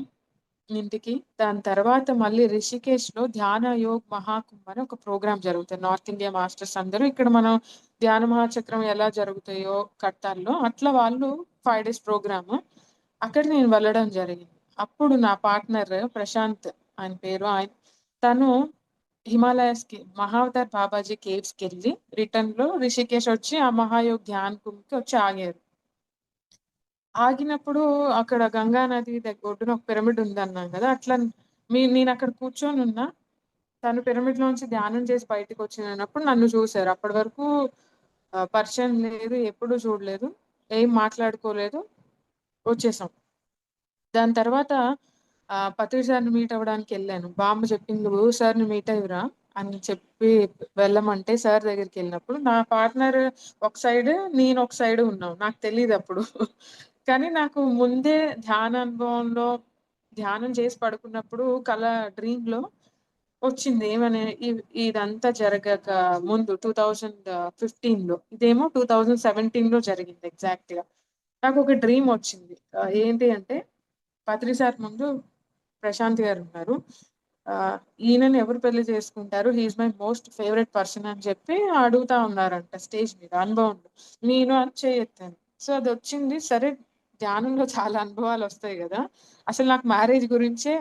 ఇంటికి. దాని తర్వాత మళ్ళీ రిషికేష్‌లో ధ్యాన యోగ్ మహాకుంభ్ అని ఒక ప్రోగ్రామ్ జరుగుతది. నార్త్ ఇండియా మాస్టర్స్ అందరూ ఇక్కడ మనం ధ్యాన మహాచక్రం ఎలా జరుగుతాయో కడతార్‌లో అట్లా వాళ్ళు 5 డేస్ ప్రోగ్రామ్. అక్కడ నేను వెళ్ళడం జరిగింది. అప్పుడు నా పార్ట్నర్ ప్రశాంత్ ఆయన పేరు. తను హిమాలయాస్‌కి మహావతార్ బాబాజీ కేవ్స్‌కెళ్ళి రిటర్న్‌లో రిషికేష్ వచ్చి ఆ మహాయోగ్ ధ్యాన్ కుంభ్‌కి వచ్చి ఆగారు. ఆగినప్పుడు అక్కడ గంగా నది ఒడ్డున ఒక పిరమిడ్ ఉందన్నాను గదా! అట్లా నేనక్కడ కూర్చొనున్నా. తను పిరమిడ్‌లోంచి ధ్యానం చేసి బయటికొచ్చినప్పుడు నన్ను చూసారు. అప్పటి వరకు పరిచయం లేదు. ఎప్పుడూ చూడలేదు. ఏం మాట్లాడుకోలేదు. వచ్చేసాం. దాని తర్వాత పత్రి సార్‌ని మీట్ అవ్వడానికెళ్ళాను. బామ్మ చెప్పింది, "నువ్వు సార్‌ని మీట్ అయ్యిరా" అని చెప్పి వెళ్ళమంటే సార్ దగ్గరికెళ్ళినప్పుడు నా పార్ట్నర్ ఒక సైడ్, నేను ఒక సైడ్ ఉన్నాం. నాకు తెలీదప్పుడు. కానీ నాకు ముందే ధ్యాన అనుభవంలో ధ్యానం చేసి పడుకున్నప్పుడు డ్రీమ్‌లో వచ్చింది. ఏమని ఇదంతా జరగక ముందు 2015లో. ఇదేమో 2017లో జరిగింది ఎగ్జాక్ట్‌గా. నాకొక డ్రీమ్ వచ్చింది. ఏంటి అంటే పత్రి సార్ ముందు ప్రశాంత్ గారున్నారు. ఈయనని ఎవరు పెళ్లి చేసుకుంటారు? He is my most favourite person అని చెప్పి అడుగుతా ఉన్నారంట స్టేజ్ మీద అనుభవంలో. నేను అని చేయెత్తాను. సో, అదొచ్చింది. సరే ధ్యానంలో చాలా అనుభవాలొస్తాయి గదా! అసలు నాకు మ్యారేజ్ గురించే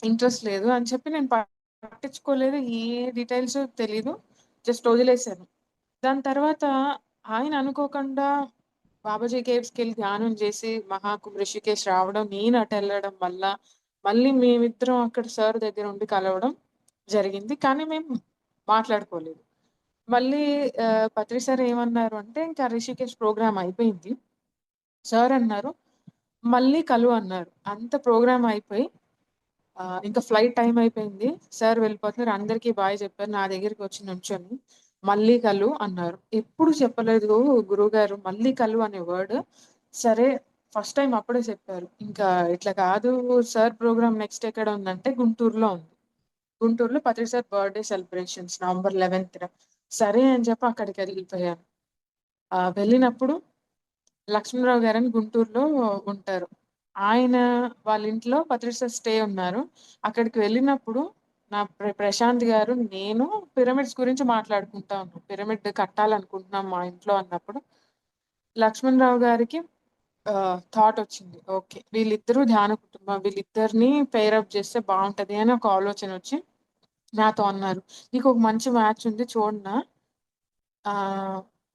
ఇంట్రెస్ట్ లేదు అని చెప్పి నేను పట్టించుకోలేదు. ఏ డీటెయిల్స్ తెలీదు. జస్ట్ వదిలేసాను. దాని తర్వాత ఆయన అనుకోకుండా బాబాజీ కేవ్స్‌కెళ్ళి ధ్యానం జేసి, రిషికేష్ రావడం, నేను అటెళ్ళడం వల్ల, మళ్ళీ మేమిద్దరం అక్కడ సార్ దగ్గర ఉండి కలవడం జరిగింది. కానీ మేము మాట్లాడుకోలేదు. మళ్ళీ పత్రి సార్ ఏమన్నారు అంటే, "ఇంకా రిషికేష్ ప్రోగ్రామ్ అయిపోయింది." సార్ అన్నారు, "మళ్ళీ కలువు" అన్నారు. అంత ప్రోగ్రామ్ అయిపోయి ఇంకా ఫ్లైట్ టైమ్ అయిపోయింది. సార్ వెళ్ళిపోతున్నారు. అందరికీ బాయ్ చెప్పారు. నా దగ్గరికొచ్చి నుంచొని, "మళ్ళీ కలువు" అన్నారు. ఎప్పుడు చెప్పలేదు గురువుగారు మళ్ళీ కలువు అనే వర్డ్. సరే ఫస్ట్ టైమ్ అప్పుడే చెప్పారు. ఇంకా ఇట్లా కాదు సార్ ప్రోగ్రామ్ నెక్స్ట్ ఎక్కడ ఉందంటే గుంటూరులో ఉంది. గుంటూరులో పత్రి సార్ బర్త్‌డే సెలబ్రేషన్స్ నవంబర్ 11థ్ సరే అని చెప్పి అక్కడికెళ్ళిపోయాను. వెళ్ళినప్పుడు లక్ష్మణరావు గారని గుంటూరులో ఉంటారు. ఆయన వాళ్ళ ఇంట్లో పత్రి సార్ స్టే ఉన్నారు. అక్కడికి వెళ్ళినప్పుడు నా ప్రశాంత్ గారు, నేను పిరమిడ్స్ గురించి మాట్లాడుకుంటా ఉన్నాం. పిరమిడ్ కట్టాలనుకుంటున్నాం మా ఇంట్లో అన్నప్పుడు, లక్ష్మణరావు గారికి థాట్ వచ్చింది. ఓకే. వీళ్ళిద్దరూ ధ్యాన కుటుంబం. వీళ్ళిద్దరిని పెయిర్ అప్ చేస్తే బావుంటది అని ఒక ఆలోచనొచ్చి నాతో అన్నారు. "నీకొక మంచి మ్యాచ్ ఉంది చూడనా?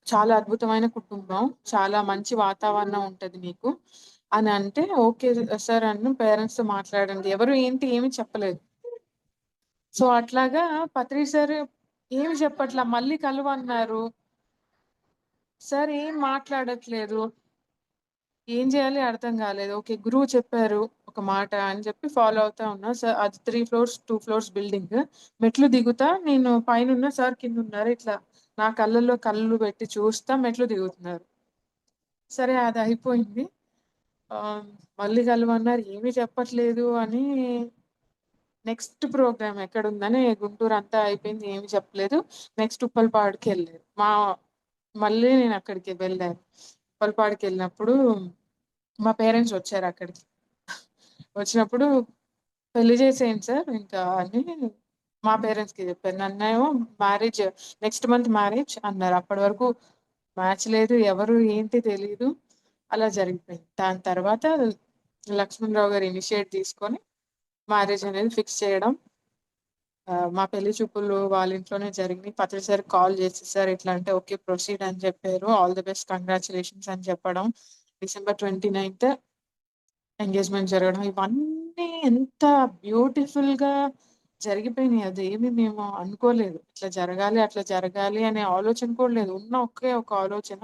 చాలా అద్భుతమైన కుటుంబం. చాలా మంచి వాతావరణం ఉంటది నీకు" అని అంటే, "ఓకే సార్" పేరెంట్స్‌తో మాట్లాడండి. ఎవరు ఏంటి ఏమి చెప్పలేదు. సో, అట్లాగా పత్రి సార్ ఏమి చెప్పట్లా. మళ్ళీ కలువన్నారు. సార్ ఏం మాట్లాడట్లేదు. ఏం జేయాలి అర్థం గాలేదు. ఓకే. గురువు చెప్పారు ఒక మాట అని చెప్పి ఫాలో అవుతా ఉన్నా. సార్ అది 3 ఫ్లోర్స్, 2 ఫ్లోర్స్ బిల్డింగ్. మెట్లు దిగుతా నేను పైనున్న సార్ కిందున్నారు. ఇట్లా నా కళ్ళల్లో కళ్ళు పెట్టి చూస్తా మెట్లు దిగుతున్నారు. సరే అదయిపోయింది. ఆహ్, మళ్ళీ కలవన్నారు. ఏమీ చెప్పట్లేదు అని నెక్స్ట్ ప్రోగ్రామ్ ఎక్కడుందని గుంటూరు అంతా అయిపోయింది. ఏమి చెప్పలేదు. నెక్స్ట్ ఉప్పలపాడుకెళ్ళారు. మళ్ళీ నేనక్కడికి వెళ్ళాను. ఉప్పలపాడుకెళ్ళినప్పుడు మా పేరెంట్స్ వచ్చారక్కడికి. వచ్చినప్పుడు "పెళ్లి చేసేయండి సార్ ఇంకా" అని మా పేరెంట్స్‌కి చెప్పారు. నన్నేమో మ్యారేజ్ నెక్స్ట్ మంత్ మ్యారేజ్ అన్నారు. అప్పటి వరకు మ్యాచ్ లేదు. ఎవరు ఏంటి తెలీదు. అలా జరిగిపోయింది. దాని తర్వాత లక్ష్మణరావు గారు ఇనిషియేట్ తీసుకొని మ్యారేజ్ అనేది ఫిక్స్ చేయడం. మా పెళ్లి చూపులు వాళ్ళ ఇంట్లోనే జరిగినియి. పత్రి సార్ కాల్ చేసి, "సార్ ఇట్లా" అంటే, "ఓకే. ప్రొసీడ్" అని చెప్పారు. "All the best. కంగ్రాచ్యులేషన్స్" అని చెప్పడం. డిసెంబర్ 29థ్ ఎంగేజ్‌మెంట్ జరగడం. ఇవన్నీ ఎంత బ్యూటిఫుల్‌గా జరిగిపోయినియి. అదేమి మేము అనుకోలేదు. ఇట్లా జరగాలి, అట్లా జరగాలి అనే ఆలోచన కూడా లేదు. ఉన్న ఒకే ఒక ఆలోచన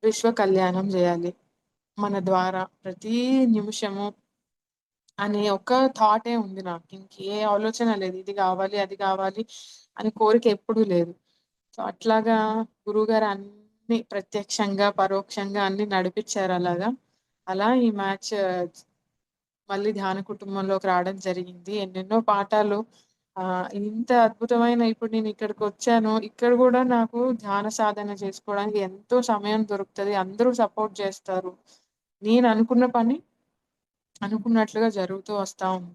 విశ్వ కళ్యాణం జేయాలి. మన ద్వారా ప్రతి నిమిషము అనే ఒక థాటే ఉంది నాకు. ఇంకే ఆలోచన లేదు. ఇది గావాలి, అది గావాలి అని కోరిక ఎప్పుడూ లేదు. సో, అట్లాగా గురువుగారు అన్నీ ప్రత్యక్షంగా, పరోక్షంగా అన్నీ నడిపిచ్చారు అలాగా. అలా ఈ మ్యాచ్ మళ్ళీ ధ్యాన కుటుంబంలోకి రావడం జరిగింది. ఎన్నెన్నో పాఠాలు ఇంత అద్భుతమైన ఇప్పుడు నేనిక్కడికొచ్చాను. ఇక్కడ గూడా నాకు ధ్యాన సాధన చేసుకోవడానికి ఎంతో సమయం దొరుకుతది. అందరూ సపోర్ట్ జేస్తారు. నేననుకున్న పని అనుకున్నట్లుగా జరుగుతూ వస్తా ఉంది.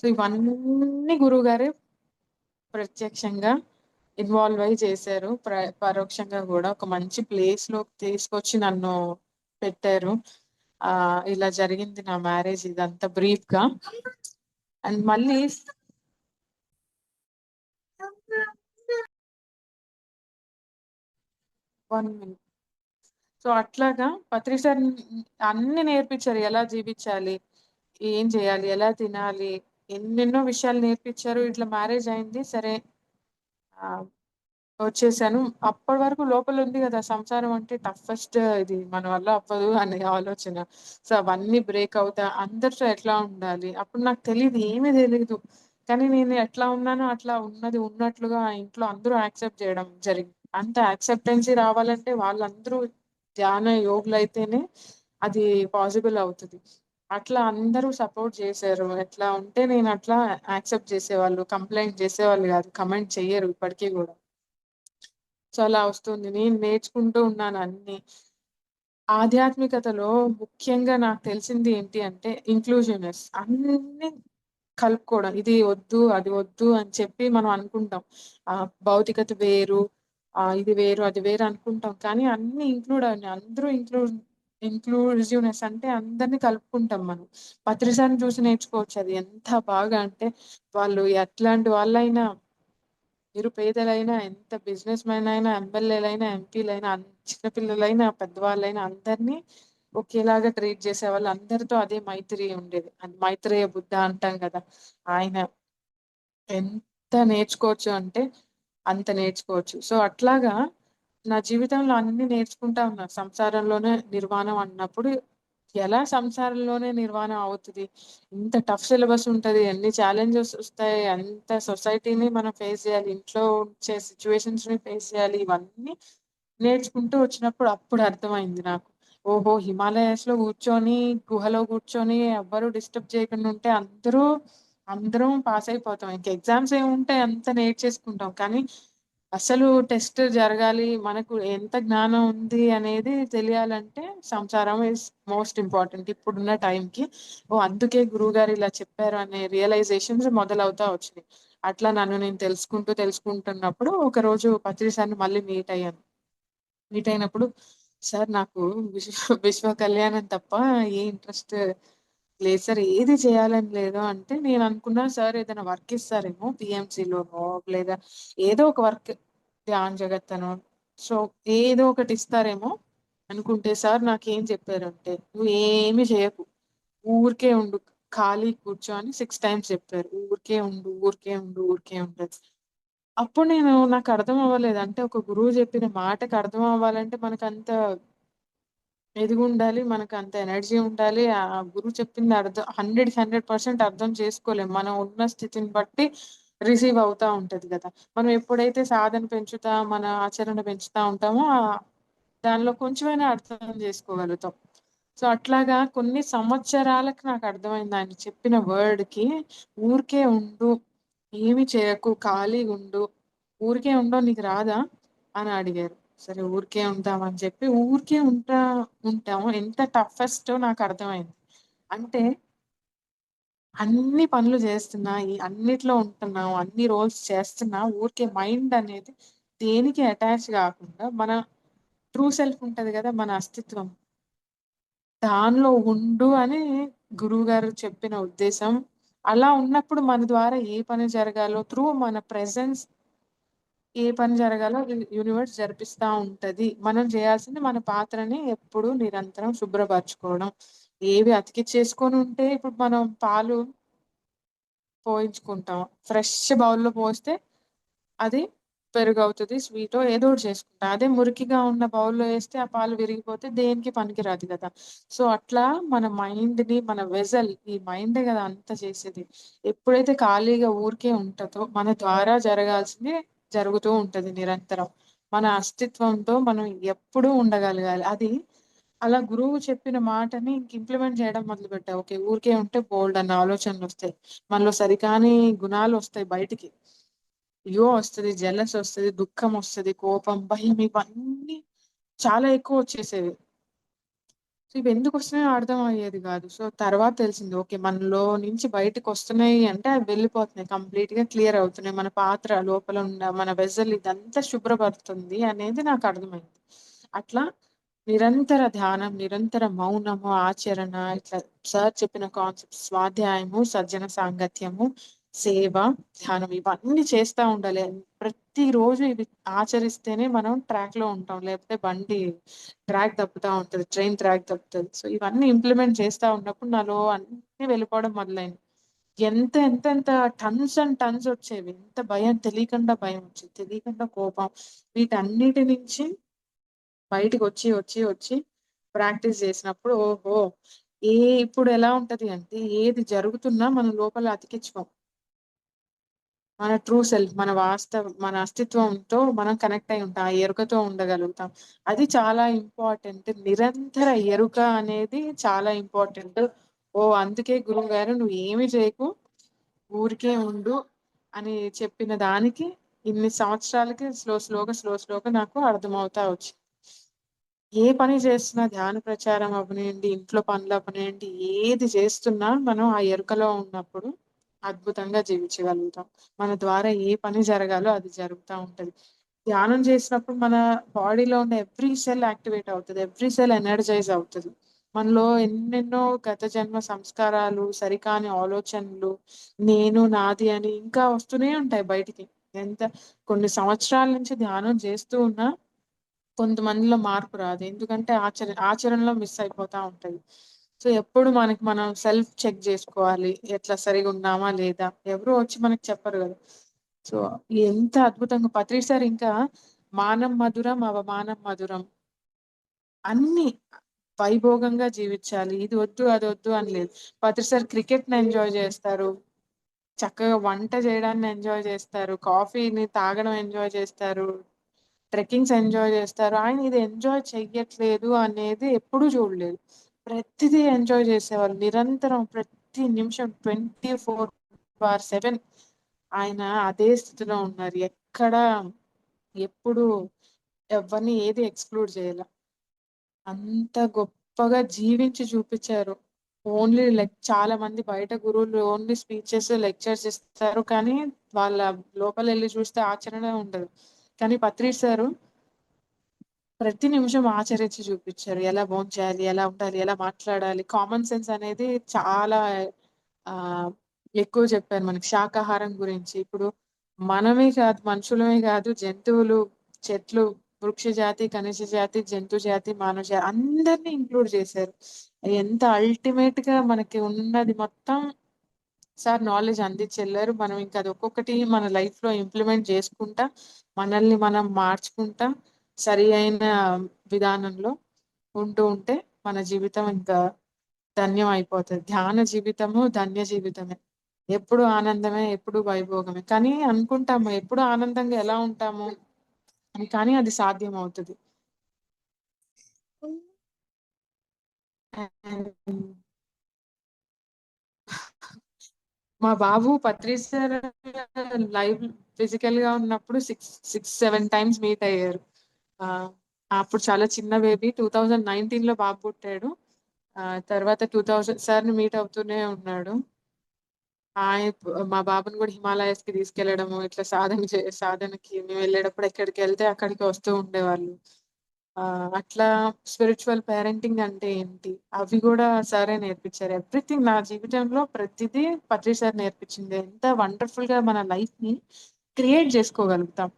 సో, ఇవన్నీ గురువుగారే ప్రత్యక్షంగా ఇన్వాల్వ్ అయ్యి చేశారు. పరోక్షంగా గూడా ఒక మంచి ప్లేస్‌లోకి తీసుకొచ్చి నన్ను పెట్టారు. ఇలా జరిగింది నా మ్యారేజ్ ఇదంతా బ్రీఫ్‌గా. అండ్ మళ్ళీ 1 మినిట్. సో, అట్లాగా పత్రి సార్ అన్నీ నేర్పించారు. ఎలా జీవించాలి? ఏం చేయాలి? ఎలా తినాలి? ఎన్నెన్నో విషయాలు నేర్పించారు. ఇట్లా మ్యారేజ్ అయింది. సరే ఆహ్, వచ్చేసాను. అప్పటి వరకు లోపల ఉంది గదా! సంసారం అంటే టఫెస్ట్ ఇది మన వల్ల అవ్వదు అనే ఆలోచన. సో, అవన్నీ బ్రేక్ అవుతా అందరితో ఎట్లా ఉండాలి? అప్పుడు నాకు తెలీదు. ఏమీ తెలీదు. కానీ నేను ఎట్లా ఉన్నానో అట్లా ఉన్నది ఉన్నట్లుగా ఆ ఇంట్లో అందరూ యాక్సెప్ట్ చేయడం జరిగింది. అంత యాక్సెప్టెన్సీ రావాలంటే వాళ్ళందరూ ధ్యాన యోగులైతేనే అది పాసిబుల్ అవుతది. అట్లా అందరూ సపోర్ట్ చేశారు. ఎట్లా ఉంటే నేను అట్లా యాక్సెప్ట్ చేసేవాళ్ళు. కంప్లెయింట్ చేసేవాళ్ళు గాదు. కమెంట్ చెయ్యరు ఇప్పటికి గూడా. సో, అలా వస్తుంది. నేను నేర్చుకుంటూ ఉన్నాను అన్నీ. ఆధ్యాత్మికతలో ముఖ్యంగా నాకు తెలిసింది ఏంటి అంటే ఇంక్లూజివ్‌నెస్. అన్నీ కలుపుకోవడం. ఇది వద్దు, అది వద్దు అని చెప్పి మనం అనుకుంటాం. భౌతికత వేరు, ఇది వేరు, అది వేరు అనుకుంటాం. కానీ అన్నీ ఇంక్లూడ్ అని అందరూ ఇంక్లూజివ్‌నెస్ అంటే అందరిని కలుపుకుంటాం మనం. పత్రిసారిని చూసి నేర్చుకోవచ్చు అది ఎంత బాగా అంటే వాళ్ళు ఎట్లాంటి వాళ్ళైనా నిరుపేదలైనా, ఎంత బిజినెస్ మ్యాన్ అయినా, ఎమ్మెల్యేలైనా, ఎంపీలైనా, చిన్న పిల్లలైనా, పెద్దవాళ్ళైనా అందరినీ ఒకేలాగా ట్రీట్ చేసేవాళ్ళు. అందరితో అదే మైత్రి ఉండేది. అది మైత్రేయ బుద్ధ అంటాం గదా! ఆయన ఎంత నేర్చుకోవచ్చు అంటే అంత నేర్చుకోవచ్చు. సో, అట్లాగా నా జీవితంలో అన్నీ నేర్చుకుంటా ఉన్నా. సంసారంలోనే నిర్వాణం అన్నప్పుడు ఎలా సంసారంలోనే నిర్వాణం అవుతది? ఇంత టఫ్ సిలబస్ ఉంటది. ఎన్ని ఛాలెంజెస్ ఒస్తాయి. అంత సొసైటీని మనం ఫేస్ జేయాలి. ఇంట్లో వచ్చే సిట్యుయేషన్స్‌ని ఫేస్ చేయాలి. ఇవన్నీ నేర్చుకుంటూ వచ్చినప్పుడు అప్పుడు అర్థమైంది నాకు. ఓహో! హిమాలయాస్‌లో కూర్చొని, గుహలో కూర్చొని ఎవ్వరు డిస్టర్బ్ చేయకుండా ఉంటే అందరం పాస్ అయిపోతాం. ఇంక ఎగ్జామ్స్ ఏముంటాయి అంతా నేర్చేసుకుంటాం. కానీ అసలు టెస్ట్ జరగాలి. మనకు ఎంత జ్ఞానం ఉంది అనేది తెలియాలంటే సంసారం ఈజ్ మోస్ట్ ఇంపార్టెంట్ ఇప్పుడున్న టైంకి. ఓహ్! అందుకే గురువుగారు ఇలా చెప్పారు అనే రియలైజేషన్స్ మొదలవుతా వచ్చినాయి. అట్లా నన్ను నేను తెలుసుకుంటున్నప్పుడు ఒకరోజు పత్రి సార్‌ని మళ్ళీ మీట్ అయ్యాను. మీట్ అయినప్పుడు సార్ నాకు విశ్వ కళ్యాణం తప్ప ఏ ఇంట్రెస్ట్ లేదు సార్. ఏది చేయాలని లేదు అంటే నేననుకున్నా సార్ ఏదైనా వర్క్ ఇస్తారేమో పీఎంసీలోనో లేదా ఏదో ఒక వర్క్ ధ్యాన్ జగత్ అనో సో ఏదో ఒకటి ఇస్తారేమో అనుకుంటే సార్ నాకేం చెప్పారంటే, "నువ్వు ఏమి చేయకు. ఊరికే ఉండు. ఖాళీగా కూర్చో" అని 6 టైమ్స్ చెప్పారు. ఊరికే ఉండు, ఊరికే ఉండు, ఊరికే ఉండు అని. అప్పుడు నాకర్థం అవ్వలేదు. అంటే ఒక గురువు చెప్పిన మాటకి అర్థం అవ్వాలంటే మనకంత ఎదిగుండాలి. మనకంత ఎనర్జీ ఉండాలి. ఆ గురువు చెప్పింది 100కి 100% అర్థం చేసుకోలేం. మనం ఉన్న స్థితిని బట్టి రిసీవ్ అవుతా ఉంటది గదా! మనం ఎప్పుడైతే సాధన పెంచుతా, మన ఆచరణ పెంచుతా ఉంటామో దానిలో కొంచెమైనా అర్థం జేసుకోగలుగుతాం. సో, అట్లాగా కొన్ని సంవత్సరాలకి నాకర్థమైంది ఆయన చెప్పిన వర్డ్‌కి ఊరికే ఉండు, ఏమి చేయకు, ఖాళీగుండు, ఊరికే ఉండవు నీకు రాదా? అని అడిగారు. సరే ఊరికే ఉంటాం అని చెప్పి ఊరికే ఉంటాము. ఎంత టఫెస్టో నాకర్థమైంది. అంటే అన్ని పనులు జేస్తున్నా, అన్నిట్లో ఉంటున్నాం, అన్ని రోల్స్ చేస్తున్నా ఊరికే మైండ్ అనేది దేనికి అటాచ్ గాకుండా మన ట్రూ సెల్ఫ్ ఉంటది గదా! మన అస్తిత్వం. దానిలో ఉండు అని గురువుగారు చెప్పిన ఉద్దేశం. అలా ఉన్నప్పుడు మన ద్వారా ఏ పని జరగాలో మన ప్రెజెన్స్ ఏ పని జరగాలో యూనివర్స్ జరిపిస్తా ఉంటది. మనం జేయాల్సింది మన పాత్రని ఎప్పుడూ నిరంతరం శుభ్రపరచుకోవడం. ఏవి అతికిచ్చేసుకొని ఉంటే ఇప్పుడు మనం పాలు పోయించుకుంటాం. ఫ్రెష్ బౌల్‌లో పోస్తే అది పెరుగవుతది. స్వీటో ఏదో ఒకటి చేసుకుంటా. అదే మురికిగా ఉన్న బౌల్‌లో ఏస్తే ఆ పాలు విరిగిపోతే దేనికి పనికిరాదు గదా! సో, అట్లా మన మైండ్‌ని మన ఈ మైండే గదా అంతా చేసేది. ఎప్పుడైతే ఖాళీగా ఊరికే ఉంటదో మన ద్వారా జరగాల్సింది జరుగుతూ ఉంటది నిరంతరం. మన అస్తిత్వంతో మనం ఎప్పుడూ ఉండగలగాలి. అది అలా గురువు చెప్పిన మాటని ఇంప్లిమెంట్ చేయడం మొదలుపెట్టా. ఓకే. ఊరికే ఉంటే బోలెడన్ని ఆలోచనలొస్తాయి. మనలో సరికాని గుణాలొస్తాయి బయటికి. ఇగో ఒస్తది, జెలస్ ఒస్తది, దుఃఖమొస్తది, కోపం, భయం ఇవన్నీ చాలా ఎక్కువొచ్చేసేవి. సో, ఇవెందుకొస్తున్నాయో అర్థం అయ్యేది గాదు. సో, తర్వాత తెలిసింది. ఓకే. మనలో నుంచి బయటకొస్తున్నాయి అంటే అవి వెళ్ళిపోతున్నాయి. కంప్లీట్‌గా క్లియర్ అవుతున్నాయి. మన పాత్ర లోపల ఉన్న మన వెసెల్ ఇదంతా శుభ్రపడుతుంది అనేది నాకర్థమైంది. అట్లా నిరంతర ధ్యానం, నిరంతర మౌనము, ఆచరణ ఇట్లా సార్ చెప్పిన కాన్సెప్ట్స్ స్వాధ్యాయము, సజ్జన సాంగత్యము, సేవ, ధ్యానం ఇవన్నీ చేస్తా ఉండాలి. ప్రతిరోజు ఇవి ఆచరిస్తేనే మనం ట్రాక్‌లో ఉంటాం. లేకపోతే బండి ట్రాక్ తప్పుతా ఉంటది. ట్రైన్ ట్రాక్ తప్పుతది. సో, ఇవన్నీ ఇంప్లిమెంట్ చేస్తా ఉన్నప్పుడు నాలో అన్నీ వెళ్ళిపోవడం మొదలైంది. ఎంతెంత టన్స్ అండ్ టన్స్ వచ్చేవి. ఎంత భయం తెలియకుండా భయమొచ్చేది. తెలియకుండా కోపం. వీటన్నిటి నుంచి బయటికొచ్చి ప్రాక్టీస్ చేసినప్పుడు ఓహో! ఇప్పుడు ఎలా ఉంటది అంటే ఏది జరుగుతున్నా మనం లోపల అతికించుకోం. మన ట్రూ సెల్ఫ్, మన అస్తిత్వంతో మనం కనెక్ట్ అయి ఉంటాం. ఆ ఎరుకతో ఉండగలుగుతాం. అది చాలా ఇంపార్టెంట్. నిరంతర ఎరుక అనేది చాలా ఇంపార్టెంట్. అందుకే గురువుగారు నువ్వు ఏమి చేయకు, ఊరికే ఉండు అని చెప్పిన దానికి ఇన్ని సంవత్సరాలకి స్లోగా నాకు అర్థమవుతా వచ్చింది. ఏ పని చేస్తున్నా, ధ్యాన ప్రచారం అవ్వనియండి, ఇంట్లో పనులు అవ్వనియండి, ఏది చేస్తున్నా మనం ఆ ఎరుకలో ఉన్నప్పుడు అద్భుతంగా జీవించగలుగుతాం. మన ద్వారా ఏ పని జరగాలో అది జరుగుతా ఉంటది. ధ్యానం చేసినప్పుడు మన బాడీలో ఉన్న ఎవ్రీ సెల్ యాక్టివేట్ అవుతది. ఎవ్రీ సెల్ ఎనర్జైజ్ అవుతది. మనలో ఎన్నెన్నో గత జన్మ సంస్కారాలు, సరికాని ఆలోచనలు, నేను, నాది అని ఇంకా వస్తూనే ఉంటాయి బయటికి. ఎంత కొన్ని సంవత్సరాల నుంచి ధ్యానం చేస్తూ ఉన్నా కొంతమందిలో మార్పు రాదు. ఎందుకంటే ఆచరణలో మిస్ అయిపోతా ఉంటది. సో, ఎప్పుడు మనకి మనం సెల్ఫ్ చెక్ జేసుకోవాలి. ఎట్లా సరిగున్నామా లేదా? ఎవరు వచ్చి మనకి చెప్పరు గదా! సో, ఎంత అద్భుతంగా పత్రి సార్ ఇంకా మానం మధురం, అవమానం మధురం అన్నీ వైభోగంగా జీవించాలి. ఇది వద్దు, అదొద్దు అని లేదు. పత్రి సార్ క్రికెట్‌ని ఎంజాయ్ జేస్తారు. చక్కగా వంట జేయడాన్ని ఎంజాయ్ జేస్తారు. కాఫీని తాగడం ఎంజాయ్ జేస్తారు. ట్రెక్కింగ్స్ ఎంజాయ్ జేస్తారు. ఆయన ఇది ఎంజాయ్ చెయ్యట్లేదు అనేది ఎప్పుడూ చూడలేదు. ప్రతిదీ ఎంజాయ్ చేసేవాళ్ళు. నిరంతరం ప్రతి నిమిషం 24/7 ఆయన అదే స్థితిలో ఉన్నారు. ఎప్పుడు ఎవ్వరిని ఏది ఎక్స్‌క్లూడ్ చేయల. అంత గొప్పగా జీవించి చూపిచ్చారు. చాలా మంది బయట గురువులు ఓన్లీ స్పీచెస్, లెక్చర్స్ ఇస్తారు. కానీ వాళ్ళ లోపలెళ్లి చూస్తే ఆచరణ ఉండదు. కానీ పత్రి సారు ప్రతి నిమిషం ఆచరించి చూపిచ్చారు. ఎలా భోంచేయాలి? ఎలా ఉండాలి? ఎలా మాట్లాడాలి? కామన్ సెన్స్ అనేది చాలా ఆహ్, ఎక్కువ చెప్పారు మనకి శాకాహారం గురించి. ఇప్పుడు మనమే కాదు, మనుషులమే కాదు, జంతువులు, చెట్లు, వృక్ష జాతి, ఖనిజ జాతి, జంతు జాతి, మానవ అందరిని ఇంక్లూడ్ చేశారు. ఎంత అల్టిమేట్‌గా మనకి ఉన్నది మొత్తం సార్ నాలెడ్జ్ అందించెళ్లారు. మనం ఇంకా అది ఒక్కొక్కటి మన లైఫ్‌లో ఇంప్లిమెంట్ చేసుకుంటా, మనల్ని మనం మార్చుకుంటా, సరి అయిన విధానంలో ఉంటూ ఉంటే మన జీవితం ఇంకా ధన్యం అయిపోతది. ధ్యాన జీవితము ధన్య జీవితమే. ఎప్పుడు ఆనందమే, ఎప్పుడు వైభోగమే. కానీ అనుకుంటాము ఎప్పుడు ఆనందంగా ఎలా ఉంటాము అని, కానీ అది సాధ్యమవుతది. అండ్ మా బాబు పత్రి సార్ లైవ్ ఫిజికల్‌గా ఉన్నప్పుడు 7 టైమ్స్ మీట్ అయ్యారు. ఆహ్, అప్పుడు చాలా చిన్న బేబీ. 2019లో బాబు పుట్టాడు. తర్వాత 2000 సార్‌ని మీట్ అవుతూనే ఉన్నాడు. మా బాబుని కూడా హిమాలయస్‌కి తీసుకెళ్లడము, ఇట్లా సాధనకి మేమెళ్ళేటప్పుడు ఎక్కడికెళ్తే అక్కడికి వస్తూ ఉండేవాళ్ళు. అట్లా స్పిరిచ్యువల్ పేరెంటింగ్ అంటే ఏంటి? అవి గూడా సారే నేర్పించారు. ఎవ్రీథింగ్ నా జీవితంలో ప్రతిదీ పత్రి సార్ నేర్పించింది. ఎంత వండర్‌ఫుల్‌గా మన లైఫ్‌ని క్రియేట్ జేసుకోగలుగుతాం.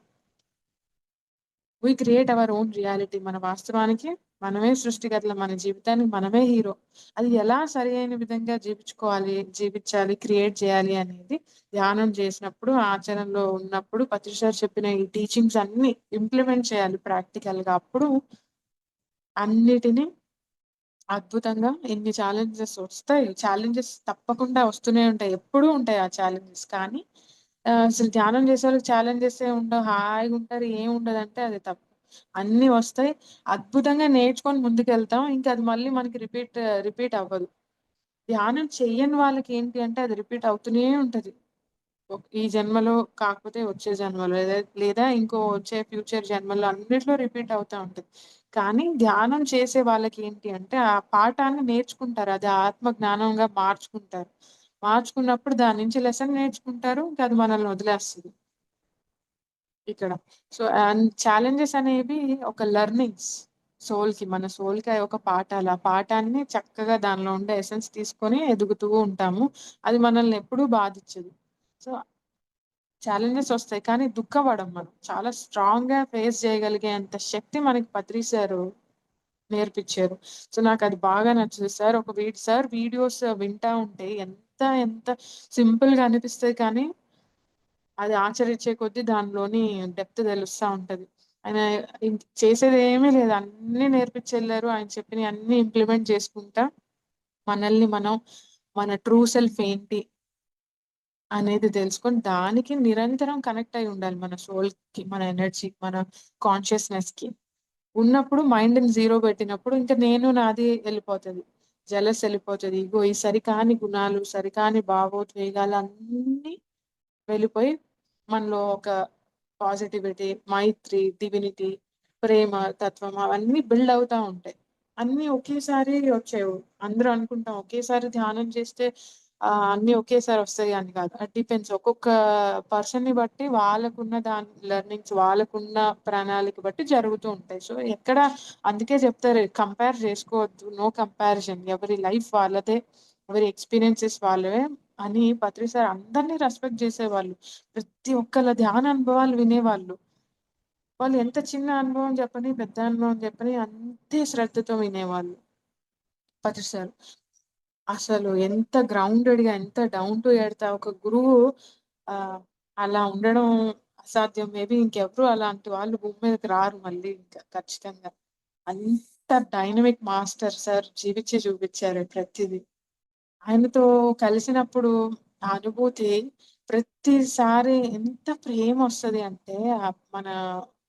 We create our own reality. మన వాస్తవానికి మనమే సృష్టికర్తలం. మన జీవితానికి మనమే హీరో. అది ఎలా సరియైన విధంగా జీవించాలి, క్రియేట్ చేయాలి అనేది ధ్యానం చేసినప్పుడు, ఆచరణలో ఉన్నప్పుడు పత్రి సార్ చెప్పిన ఈ టీచింగ్స్ అన్నీ ఇంప్లిమెంట్ చేయాలి ప్రాక్టికల్‌గా. అప్పుడు అన్నిటిని అద్భుతంగా ఎన్ని ఛాలెంజెస్ వస్తాయి. ఛాలెంజెస్ తప్పకుండా వస్తూనే ఉంటాయి. ఎప్పుడూ ఉంటాయి ఆ ఛాలెంజెస్. కానీ అసలు ధ్యానం చేసేవాళ్ళకి ఛాలెంజెసే ఉండవు. హాయిగుంటారు. ఏముండదంటే అది తప్పు. అన్నీ వస్తాయి. అద్భుతంగా నేర్చుకొని ముందుకెళ్తాం. ఇంకా అది మళ్ళీ మనకి రిపీట్ అవ్వదు. ధ్యానం చెయ్యని వాళ్ళకి ఏంటి అంటే అది రిపీట్ అవుతూనే ఉంటది. ఈ జన్మలో కాకపోతే వచ్చే జన్మలో లేదా ఇంకో వచ్చే ఫ్యూచర్ జన్మల్లో అన్నిట్లో రిపీట్ అవుతా ఉంటది. కానీ ధ్యానం చేసే వాళ్ళకి ఏంటి అంటే ఆ పాఠాన్ని నేర్చుకుంటారు. అది ఆత్మ జ్ఞానంగా మార్చుకుంటారు. మార్చుకున్నప్పుడు దాని నుంచి లెసన్ నేర్చుకుంటారు. ఇంకా అది మనల్ని వదిలేస్తది ఇక్కడ. సో, ఛాలెంజెస్ అనేవి ఒక లెర్నింగ్స్ మన సోల్‌కి అయి ఒక పాఠాలు. ఆ పాఠాన్ని చక్కగా దానిలో ఉండే ఎసెన్స్ తీసుకొని ఎదుగుతూ ఉంటాము. అది మనల్ని ఎప్పుడూ బాధించదు. సో, ఛాలెంజెస్ ఒస్తాయి. కానీ దుఃఖపడం మనం. చాలా స్ట్రాంగ్‌గా ఫేస్ చేయగలిగేంత శక్తి మనకి పత్రి సారు నేర్పిచ్చారు. సో, నాకది బాగా నచ్చుతది. సార్ వీడియోస్ వింటా ఉంటే ఎంత సింపుల్‌గా అనిపిస్తది కానీ, అది ఆచరించే కొద్దీ దానిలోని డెప్త్ తెలుస్తా ఉంటది. ఆయన చేసేదేమీ లేదు. అన్నీ నేర్పిచ్చెళ్లారు. ఆయన చెప్పినయి అన్నీ ఇంప్లిమెంట్ చేసుకుంటా, మనల్ని మనం మన ట్రూ సెల్ఫ్ ఏంటి? అనేది తెలుసుకొని దానికి నిరంతరం కనెక్ట్ అయి ఉండాలి. మన సోల్‌కి, మన ఎనర్జీ, మన కాన్షియస్‌నెస్‌కి. ఉన్నప్పుడు మైండ్‌ని జీరో పెట్టినప్పుడు ఇంక నేను నాది ఎళ్ళిపోతది. జెలస్ ఎళ్ళిపోతది. ఇగో ఈ సరికాని గుణాలు, సరికాని భావోద్వేగాలన్నీ వెళ్ళిపోయి మనలో ఒక పాజిటివిటీ, మైత్రి, డివినిటీ, ప్రేమ తత్వం అవన్నీ బిల్డ్ అవుతా ఉంటాయి. అన్నీ ఒకేసారి వచ్చేవు. అందరూ అనుకుంటాం ఒకేసారి ధ్యానం చేస్తే అన్నీ ఒకేసారి వస్తాయి అని కాదు. అది డిపెండ్స్. ఒక్కొక్క పర్సన్‌ని బట్టి వాళ్ళకున్న లెర్నింగ్స్, వాళ్ళకున్న ప్రణాళిక బట్టి జరుగుతూ ఉంటాయి. సో, ఎక్కడ అందుకే చెప్తారు కంపేర్ చేసుకోవద్దు. No comparison. ఎవరి లైఫ్ వాళ్ళదే. ఎవరి ఎక్స్‌పీరియన్సెస్ వాళ్ళవే అని పత్రి సార్ అందరిని రెస్పెక్ట్ చేసేవాళ్ళు. ప్రతి ఒక్కళ్ళ ధ్యాన అనుభవాలు వినేవాళ్ళు. వాళ్ళు ఎంత చిన్న అనుభవం చెప్పని, పెద్ద అనుభవం చెప్పని అంతే శ్రద్ధతో వినేవాళ్ళు పత్రి సార్. అసలు ఎంత గ్రౌండెడ్‌గా, ఎంత డౌన్ టు ఎర్త్ ఒక గురువు ఆహ్, అలా ఉండడం అసాధ్యం. మేబీ ఇంకెవరు అలాంటి వాళ్ళు భూమి మీదకి రారు మళ్ళీ ఇంకా ఖచ్చితంగా. అంత డైనమిక్ మాస్టర్ సార్ జీవించి చూపిచ్చారు ప్రతిది. ఆయనతో కలిసినప్పుడు ఆ అనుభూతి ప్రతిసారి ఎంత ప్రేమొస్తది అంటే మన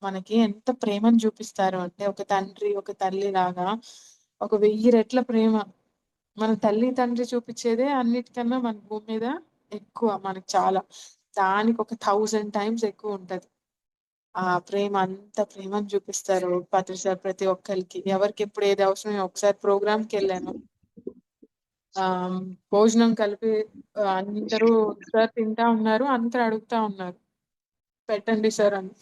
మనకి ఎంత ప్రేమను చూపిస్తారు అంటే ఒక తండ్రి, ఒక తల్లిలాగా ఒక 1000 రెట్ల ప్రేమ. మన తల్లి, తండ్రి చూపిచ్చేదే అన్నిటికన్నా మన భూమి మీద ఎక్కువ మనకు చాలా. దానికొక 1000 టైమ్స్ ఎక్కువుంటది. ఆ ప్రేమ అంత ప్రేమను చూపిస్తారు పత్రి సార్ ప్రతి ఒక్కళ్ళకి. ఎవరికెప్పుడు ఏది అవసరమో ఒకసారి ప్రోగ్రామ్‌కెళ్ళాను. ఆహ్, భోజనం కలిపి అందరూ సార్ తింటా ఉన్నారు. అందరూ అడుగుతా ఉన్నారు. పెట్టండి సార్ అని.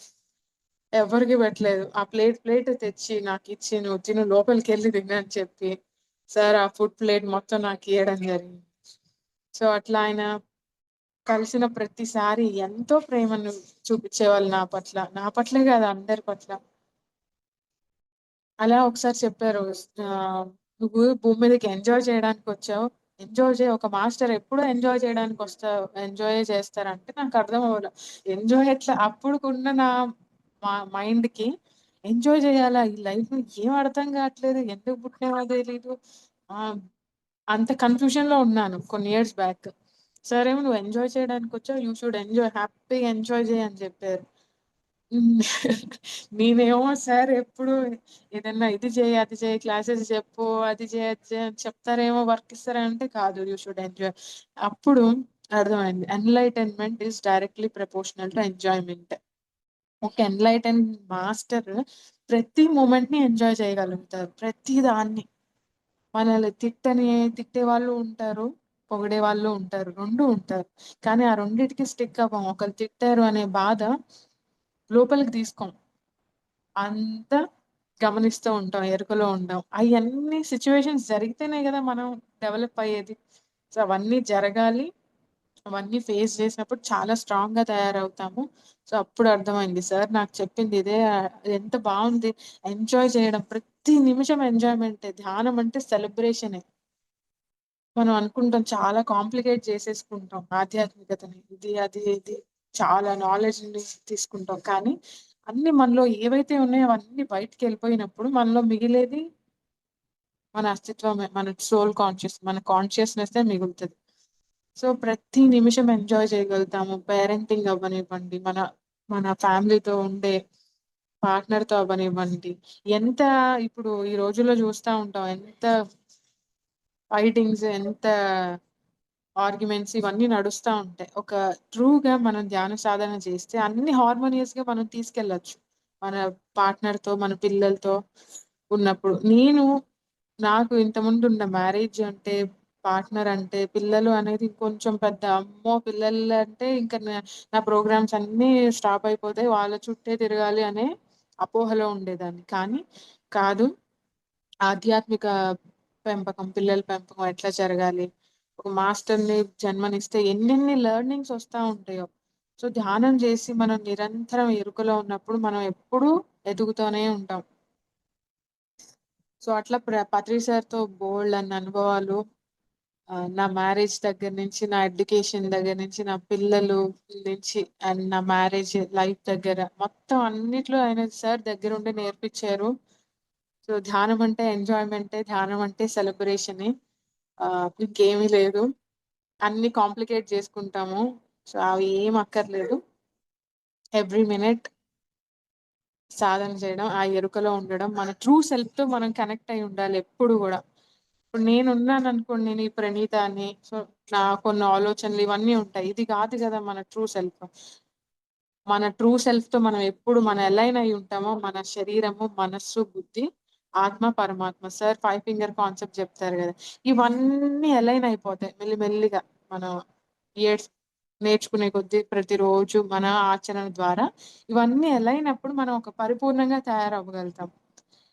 ఎవ్వరికీ పెట్టలేదు. ఆ ప్లేట్ తెచ్చి నాకిచ్చి, "నువ్వు తిను లోపలికెళ్ళి తిను" అని చెప్పి, సార్ ఆ ఫుడ్ ప్లేట్ మొత్తం నాకియ్యడం జరిగింది. సో, అట్లా ఆయన కలిసిన ప్రతిసారి ఎంతో ప్రేమను చూపిచ్చేవాళ్ళు నా పట్ల. నా పట్లే కాదు అందరి పట్ల. అలా ఒకసారి చెప్పారు. "నువ్వు భూమి మీదకి ఎంజాయ్ చేయడానికొచ్చావు. ఎంజాయ్ చేయి. ఒక మాస్టర్ ఎప్పుడూ ఎంజాయ్ ఎంజాయే చేస్తారంటే నాకర్థం అవ్వల. ఎంజాయ్ ఎట్లా అప్పుడుకున్న నా మైండ్‌కి ఎంజాయ్ చేయాలా ఈ లైఫ్‌ని ఏం అర్థం కావట్లేదు. ఎందుకు పుట్టామో తెలీదు. ఆహ్, అంత కన్‌ఫ్యూజన్‌లో ఉన్నాను కొన్ని ఇయర్స్ బ్యాక్. సార్ ఏమో "నువ్వు ఎంజాయ్ చేయడానికొచ్చావు. You should enjoy. హ్యాపీగా ఎంజాయ్ చెయి" అని చెప్పారు. హ్మ్. నేనేమో సార్ ఎప్పుడు ఏదన్నా ఇది చేయి, అది చేయి, క్లాసెస్ చెప్పు, అది చేయి, అది చేయి అని చెప్తారేమో, వర్క్ ఇస్తారంటే కాదు. You should enjoy. అప్పుడు అర్థమైంది. Enlightenment is directly proportional to enjoyment. ఒక ఎన్‌లైటెన్ మాస్టర్ ప్రతి మొమెంట్‌ని ఎంజాయ్ చేయగలుగుతారు. ప్రతి దాన్ని. మనల్ని తిట్టేవాళ్ళు ఉంటారు. పొగిడేవాళ్ళు ఉంటారు. 2 ఉంటారు. కానీ ఆ రెండిటికి స్టిక్ అవ్వం. ఒకళ్ళు తిట్టారు అనే బాధ లోపలికి తీసుకోం. అంతా గమనిస్తూ ఉంటాం. ఎరుకలో ఉంటాం. అయన్నీ సిట్యుయేషన్స్ జరిగితేనే గదా! మనం డెవలప్ అయ్యేది. సో, అవన్నీ జరగాలి. అవన్నీ ఫేస్ చేసినప్పుడు చాలా స్ట్రాంగ్‌గా తయారవుతాము. సో, అప్పుడు అర్థమైంది. సార్ నాకు చెప్పింది ఇదే ఎంత బావుంది. ఎంజాయ్ చేయడం. ప్రతి నిమిషం ఎంజాయ్‌మెంటే. ధ్యానం అంటే సెలబ్రేషనే. మనం అనుకుంటాం చాలా కాంప్లికేట్ చేసేసుకుంటాం ఆధ్యాత్మికతని. ఇది చాలా నాలెడ్జ్‌ని తీసుకుంటాం. కానీ అన్నీ మనలో ఏవైతే ఉన్నాయో అవన్నీ బయటికెళ్ళిపోయినప్పుడు మనలో మిగిలేది మన అస్తిత్వమే. మన మన కాన్షియస్‌నెస్సే మిగులుతది. సో, ప్రతి నిమిషం ఎంజాయ్ చేయగలుగుతాము. పేరెంటింగ్ అవ్వనివ్వండి, మన మన ఫ్యామిలీతో ఉండే పార్ట్నర్‌తో అవ్వనివ్వండి. ఎంత ఇప్పుడు ఈ రోజుల్లో చూస్తా ఉంటాం. ఎంత ఫైటింగ్స్, ఎంత ఆర్గ్యుమెంట్స్ ఇవన్నీ నడుస్తా ఉంటాయి. ఒక ట్రూగా మనం ధ్యాన సాధన చేస్తే అన్ని హార్మోనియస్‌గా మనం తీసుకెళ్ళొచ్చు. మన పార్ట్నర్‌తో, మన పిల్లలతో ఉన్నప్పుడు. నాకు ఇంతకుముందున్న మ్యారేజ్ అంటే, పార్ట్నర్ అంటే, పిల్లలు అనేది కొంచెం పెద్ద అమ్మో! పిల్లలంటే ఇంక నా ప్రోగ్రామ్స్ అన్నీ స్టాప్ అయిపోతాయి. వాళ్ళ చుట్టే తిరగాలి అనే అపోహలో ఉండేదాన్ని. కానీ కాదు. ఆధ్యాత్మిక పెంపకం, పిల్లల పెంపకం ఎట్లా జరగాలి? ఒక మాస్టర్‌ని జన్మనిస్తే ఎన్నెన్ని లెర్నింగ్స్ వస్తా ఉంటాయో. సో, ధ్యానం చేసి మనం నిరంతరం ఎరుకలో ఉన్నప్పుడు మనం ఎప్పుడూ ఎదుగుతూనే ఉంటాం. సో, అట్లా పత్రి సార్‌తో బోలెడన్ని అనుభవాలు నా మ్యారేజ్ దగ్గర నుంచి, నా ఎడ్యుకేషన్ దగ్గర నుంచి, నా పిల్లలు నుంచి అండ్ నా మ్యారేజ్ లైఫ్ దగ్గర మొత్తం అన్నిట్లో ఆయన సార్ దగ్గరుండి నేర్పిచ్చారు. సో, ధ్యానం అంటే ఎంజాయ్‌మెంటే. ధ్యానం అంటే సెలబ్రేషనే. ఇంకేమీ లేదు. అన్నీ కాంప్లికేట్ జేసుకుంటాము. సో అవి ఏం అక్కర్లేదు. ఎవ్రీ మినిట్ సాధన చేయడం, ఆ ఎరుకలో ఉండడం, మన ట్రూ సెల్ఫ్ తో మనం కనెక్ట్ అయి ఉండాలి ఎప్పుడు కూడా. ఇప్పుడు నేనున్నాను అనుకోండి, నేను ఈ ప్రణీత అని, సో నా కొన్ని ఆలోచనలు ఇవన్నీ ఉంటాయి. ఇది కాదు కదా మన ట్రూ సెల్ఫ్. మన ట్రూ సెల్ఫ్ తో మనం ఎప్పుడు మన అలైన్ అయి ఉంటామో, మన శరీరము, మనస్సు, బుద్ధి, ఆత్మ, పరమాత్మ. సార్ 5 ఫింగర్ కాన్సెప్ట్ చెప్తారు కదా, ఇవన్నీ అలైన్ అయిపోతాయి మెల్లిమెల్లిగా. మనం ఇయర్స్ నేర్చుకునే కొద్దీ ప్రతిరోజు మన ఆచరణ ద్వారా ఇవన్నీ అలైన్ అప్పుడు మనం ఒక పరిపూర్ణంగా తయారవ్వగలుగుతాం.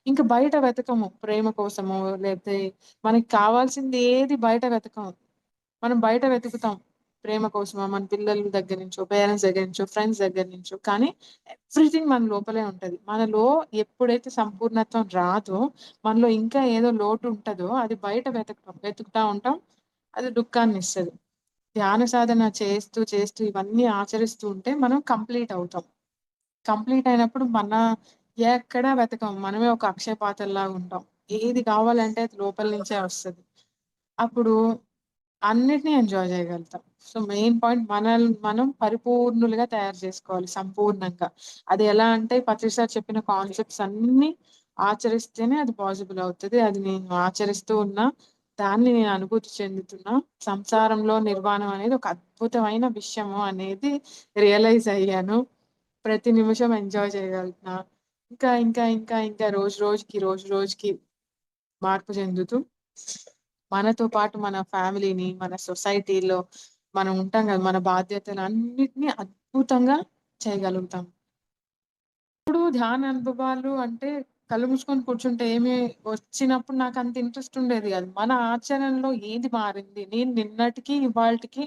ఇంకా బయట వెతకము ప్రేమ కోసము, లేకపోతే మనకి కావాల్సింది ఏది బయట వెతకము. మనం బయట వెతుకుతాం ప్రేమ కోసమో, మన పిల్లల దగ్గర నుంచో, పేరెంట్స్ దగ్గర నుంచో, ఫ్రెండ్స్ దగ్గర నుంచో. కానీ ఎవ్రీథింగ్ మన లోపలే ఉంటది. మనలో ఎప్పుడైతే సంపూర్ణత్వం రాదో, మనలో ఇంకా ఏదో లోటు ఉంటదో, అది బయట వెతుకుతా ఉంటాం. అది దుఃఖాన్ని ఇస్తది. ధ్యాన సాధన చేస్తూ చేస్తూ ఇవన్నీ ఆచరిస్తూ ఉంటే మనం కంప్లీట్ అవుతాం. కంప్లీట్ అయినప్పుడు ఎక్కడా వెతకం. మనమే ఒక అక్షయ పాత్రలాగా ఉంటాం. ఏది కావాలంటే అది లోపల నుంచే వస్తది. అప్పుడు అన్నిటిని ఎంజాయ్ చేయగలుగుతాం. సో మెయిన్ పాయింట్, మనల్ని మనం పరిపూర్ణులుగా తయారు చేసుకోవాలి సంపూర్ణంగా. అది ఎలా అంటే పత్రి సార్ చెప్పిన కాన్సెప్ట్స్ అన్ని ఆచరిస్తేనే అది పాసిబుల్ అవుతది. అది నేను ఆచరిస్తూ ఉన్నా. దాన్ని నేను అనుభూతి చెందుతున్నా. సంసారంలో నిర్వాణం అనేది ఒక అద్భుతమైన విషయము అనేది రియలైజ్ అయ్యాను. ప్రతి నిమిషం ఎంజాయ్ చేయగలుగుతున్నా. ఇంకా ఇంకా ఇంకా ఇంకా రోజు రోజుకి మార్పు చెందుతూ, మనతో పాటు మన ఫ్యామిలీని, మన సొసైటీలో మనం ఉంటాం కదా, మన బాధ్యతలు అన్నిటిని అద్భుతంగా చేయగలుగుతాం. ఇప్పుడు ధ్యాన అనుభవాలు అంటే కళ్ళు మూసుకొని కూర్చుంటే ఏమి వచ్చినప్పుడు నాకు అంత ఇంట్రెస్ట్ ఉండేది కాదు. మన ఆచరణలో ఏది మారింది? నేను నిన్నటికి ఇవాల్టికి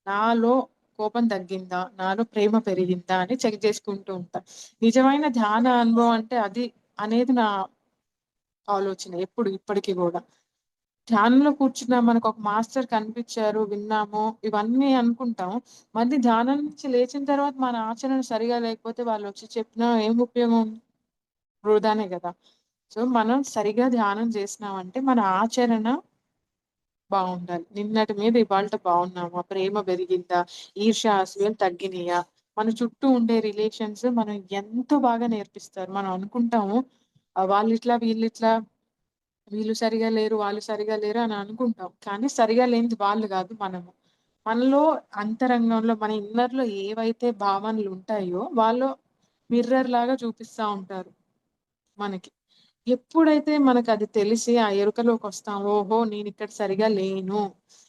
నాలో కోపం తగ్గిందా? నాలో ప్రేమ పెరిగిందా? అని చెక్ చేసుకుంటూ ఉంటా. నిజమైన ధ్యాన అనుభవం అంటే అది అనేది నా ఆలోచన ఎప్పుడు ఇప్పటికి గూడా. ధ్యానంలో కూర్చున్నా మనకొక మాస్టర్ కనిపిచ్చారు, విన్నాము, ఇవన్నీ అనుకుంటాం. మళ్ళీ ధ్యానం నుంచి లేచిన తర్వాత మన ఆచరణ సరిగా లేకపోతే వాళ్ళొచ్చి చెప్పినా ఏం ఉపయోగం? వృధానే గదా! సో, మనం సరిగా ధ్యానం చేసినామంటే మన ఆచరణ బావుండాలి. నిన్నటి మీద ఇవాల్ట బావున్నామా? ప్రేమ పెరిగిందా? ఈర్ష్య, అసూయలు తగ్గినియా? మన చుట్టూ ఉండే రిలేషన్స్ మనం ఎంతో బాగా నేర్పిస్తారు. మనం అనుకుంటాము వాళ్ళిట్లా, వీళ్ళిట్లా, వీళ్ళు సరిగా లేరు, వాళ్ళు సరిగా లేరు అని అనుకుంటాం. కానీ సరిగా లేనిది వాళ్ళు గాదు, మనము. మనలో అంతరంగంలో మన ఇన్నర్‌లో ఏవైతే భావనలుంటాయో వాళ్ళు మిర్రర్ లాగా చూపిస్తా ఉంటారు మనకి. ఎప్పుడైతే మనకది తెలిసి ఆ ఎరుకలోకొస్తామో, ఓహో! నేనిక్కడ సరిగా లేను,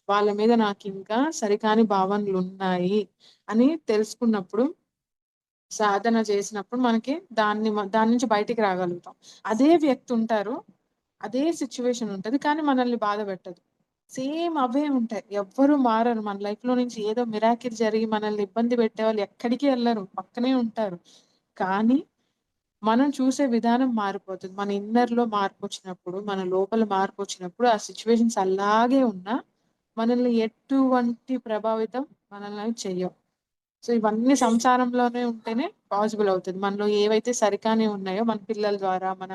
వాళ్ళ మీద నాకింకా సరికాని భావనలున్నాయి అని తెలుసుకున్నప్పుడు, సాధన చేసినప్పుడు మనకి దాని నుంచి బయటికి రాగలుగుతాం. అదే వ్యక్తి ఉంటారు. అదే సిట్యుయేషన్ ఉంటది. కానీ మనల్ని బాధపెట్టదు. సేమ్ అవే ఉంటాయి. ఎవ్వరు మారరు. మన లైఫ్‌లో నుంచి ఏదో మిరాకిల్ జరిగి మనల్ని ఇబ్బంది పెట్టేవాళ్ళు ఎక్కడికి ఎళ్లరు. పక్కనే ఉంటారు. కానీ మనం చూసే విధానం మారిపోతది. మన ఇన్నర్‌లో మార్పొచ్చినప్పుడు, మన లోపల మార్పొచ్చినప్పుడు ఆ సిట్యుయేషన్స్ అలాగే ఉన్నా మనల్ని ఎటువంటి ప్రభావితం మనల్ని చెయ్యవు. సో ఇవన్నీ సంసారంలోనే ఉంటేనే పాసిబుల్ అవుతది. మనలో ఏవైతే సరికానివి ఉన్నాయో మన పిల్లల ద్వారా, మన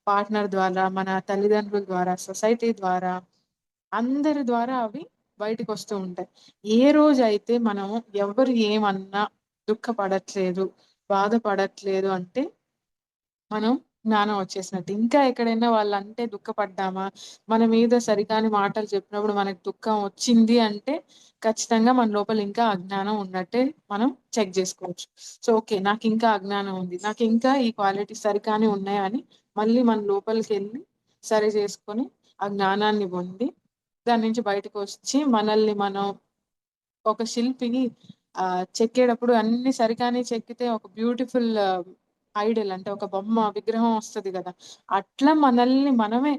పార్ట్నర్ ద్వారా, మన తల్లిదండ్రుల ద్వారా, సొసైటీ ద్వారా, అందరి ద్వారా అవి బయటికొస్తూ ఉంటాయి. ఏ రోజైతే మనం ఎవరు ఏమన్నా దుఃఖపడట్లేదు, బాధపడట్లేదు అంటే మనం జ్ఞానం వచ్చేసినట్టు. ఇంకా ఎక్కడైనా వాళ్ళంటే దుఃఖపడ్డామా, మన మీద సరికాని మాటలు చెప్పినప్పుడు మనకు దుఃఖం వచ్చింది అంటే, ఖచ్చితంగా మన లోపల ఇంకా అజ్ఞానం ఉన్నట్టే మనం చెక్ జేసుకోవచ్చు. So, okay. నాకింకా అజ్ఞానం ఉంది. నాకింకా ఈ క్వాలిటీస్ సరికానివి ఉన్నాయి అని మళ్ళీ మన లోపలికెళ్ళి సరి జేసుకొని, ఆ జ్ఞానాన్ని పొంది, దాని నుంచి బయటకొచ్చి మనల్ని మనం ఒక శిల్పిని చెక్కేటప్పుడు అన్ని సరికానియి చెక్కితే ఒక బ్యూటిఫుల్ ఐడల్ అంటే ఒక బొమ్మ, విగ్రహం వస్తది గదా! అట్లా మనల్ని మనమే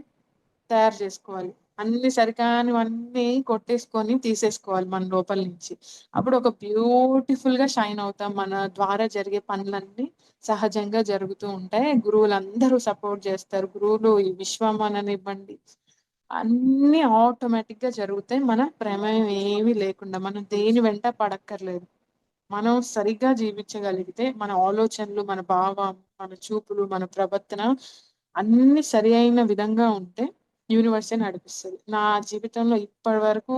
తయారు జేసుకోవాలి. అన్ని సరికానివన్నీ కొట్టేసుకొని తీసేసుకోవాలి మన లోపల నుంచి. అప్పుడు ఒక బ్యూటిఫుల్‌గా షైన్ అవుతాం. మన ద్వారా జరిగే పనులన్నీ సహజంగా జరుగుతూ ఉంటాయి. గురువులందరూ సపోర్ట్ జేస్తారు. గురువులు, ఈ విశ్వం అననివ్వండి, అన్నీ ఆటోమేటిక్‌గా జరుగుతాయి. మన ప్రమేయం ఏమీ లేకుండా. మనం దేని వెంట పడక్కర్లేదు. మనం సరిగ్గా జీవించగలిగితే మన ఆలోచనలు, మన భావం, మన చూపులు, మన ప్రవర్తన అన్నీ సరి అయిన విధంగా ఉంటే యూనివర్సే నడిపిస్తది. నా జీవితంలో ఇప్పటి వరకు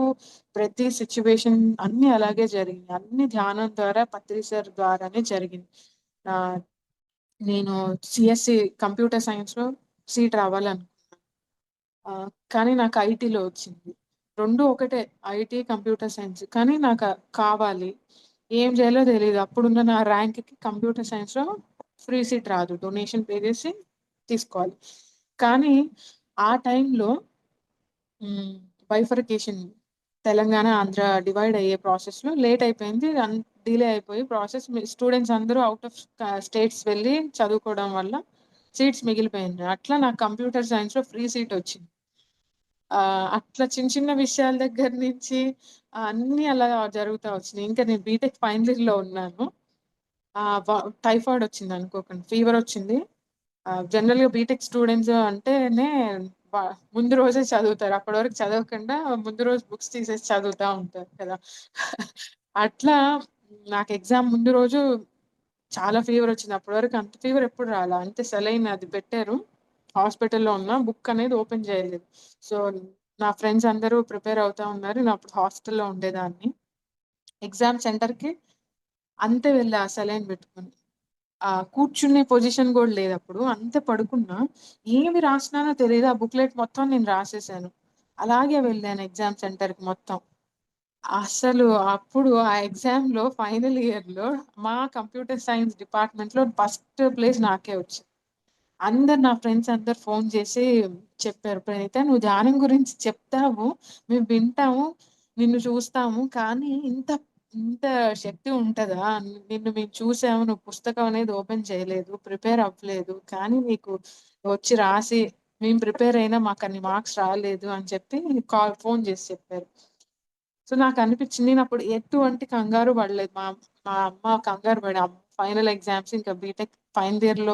ప్రతి సిట్యుయేషన్ అన్నీ అలాగే జరిగింది. అన్నీ ధ్యానం ద్వారా, పత్రి సార్ ద్వారానే జరిగింది. ఆహ్, నేను సీఎస్‌సి కంప్యూటర్ సైన్స్‌లో సీట్ రావాలనుకున్నాను. కానీ నాకు ఐటీలో వచ్చింది. 2 ఒకటే ఐటీ, కంప్యూటర్ సైన్స్. కానీ నాకు కావాలి. ఏం చేయాలో తెలీదు. అప్పుడున్న నా ర్యాంక్‌కి కంప్యూటర్ సైన్స్‌లో ఫ్రీ సీట్ రాదు. డొనేషన్ పే చేసి తీసుకోవాలి. కానీ ఆ టైంలో హ్మ్. బైఫర్కేషన్ తెలంగాణ, ఆంధ్ర డివైడ్ అయ్యే ప్రాసెస్‌లో లేట్ అయిపోయింది. డిలే అయిపోయి ప్రాసెస్ స్టూడెంట్స్ అందరూ ఔట్ ఆఫ్ స్టేట్స్ వెళ్లి చదువుకోవడం వల్ల సీట్స్ మిగిలిపోయింది. అట్లా నాకు కంప్యూటర్ సైన్స్‌లో ఫ్రీ సీట్ వచ్చింది. అట్లా చిన్న చిన్న విషయాల దగ్గర నుంచి అన్నీ అలా జరుగుతా వచ్చినాయి. ఇంకా నేను బీటెక్ ఫైనల్ ఇయర్‌లో ఉన్నాను. ఆహ్, వ టైఫాయిడ్ వచ్చింది అనుకోకుండా. ఫీవర్ వచ్చింది. జనరల్‌గా బీటెక్ స్టూడెంట్స్ అంటేనే వ ముందు రోజే చదువుతారు. అప్పటి వరకు చదవకుండా ముందు రోజు బుక్స్ తీసేసి చదువుతా ఉంటారు కదా! అట్లా నాకు ఎగ్జామ్ ముందు రోజు చాలా ఫీవర్ వచ్చింది. అప్పటి వరకు అంత ఫీవర్ ఎప్పుడు రాలా. అంతే సెలైన్ అది పెట్టారు. హాస్పిటల్‌లో ఉన్నా. బుక్ అనేది ఓపెన్ చేయలేదు. సో, నా ఫ్రెండ్స్ అందరూ ప్రిపేర్ అవుతా ఉన్నారు. నేను అప్పుడు హాస్టల్‌లో ఉండేదాన్ని. ఎగ్జామ్ సెంటర్‌కి అంతే వెళ్ళా సెలైన్ పెట్టుకొని. కూర్చునే పొజిషన్ గూడా లేదప్పుడు. అంతే పడుకున్నా. ఏమి రాసినానో తెలీదు. ఆ బుక్‌లెట్ మొత్తం నేను రాసేసాను. అలాగే వెళ్ళాను ఎగ్జామ్ సెంటర్‌కి మొత్తం. అసలు అప్పుడు ఆ ఎగ్జామ్‌లో ఫైనల్ ఇయర్‌లో మా కంప్యూటర్ సైన్స్ డిపార్ట్‌మెంట్‌లో ఫస్ట్ ప్లేస్ నాకే వచ్చింది. నా ఫ్రెండ్స్ అందరూ ఫోను చేసి చెప్పారు. "ప్రణీత నువ్వు ధ్యానం గురించి చెప్తావు. మేము వింటాము. నిన్ను చూస్తాము. కానీ ఇంత శక్తి ఉంటదా? నిన్ను మేము చూసాము. నువ్వు పుస్తకం అనేది ఓపెన్ చేయలేదు. ప్రిపేర్ అవ్వలేదు. కానీ నీకు వచ్చి రాసి మేము ప్రిపేర్ అయినా మాకన్ని మార్క్స్ రాలేదు" అని చెప్పి ఫోను చేసి చెప్పారు. సో, నాకనిపిచ్చింది నేనప్పుడు ఎటువంటి కంగారు పడలేదు. మా మా అమ్మ కంగారు పడి ఫైనల్ ఎగ్జామ్స్ ఇంకా బీటెక్ ఫైనల్ ఇయర్‌లో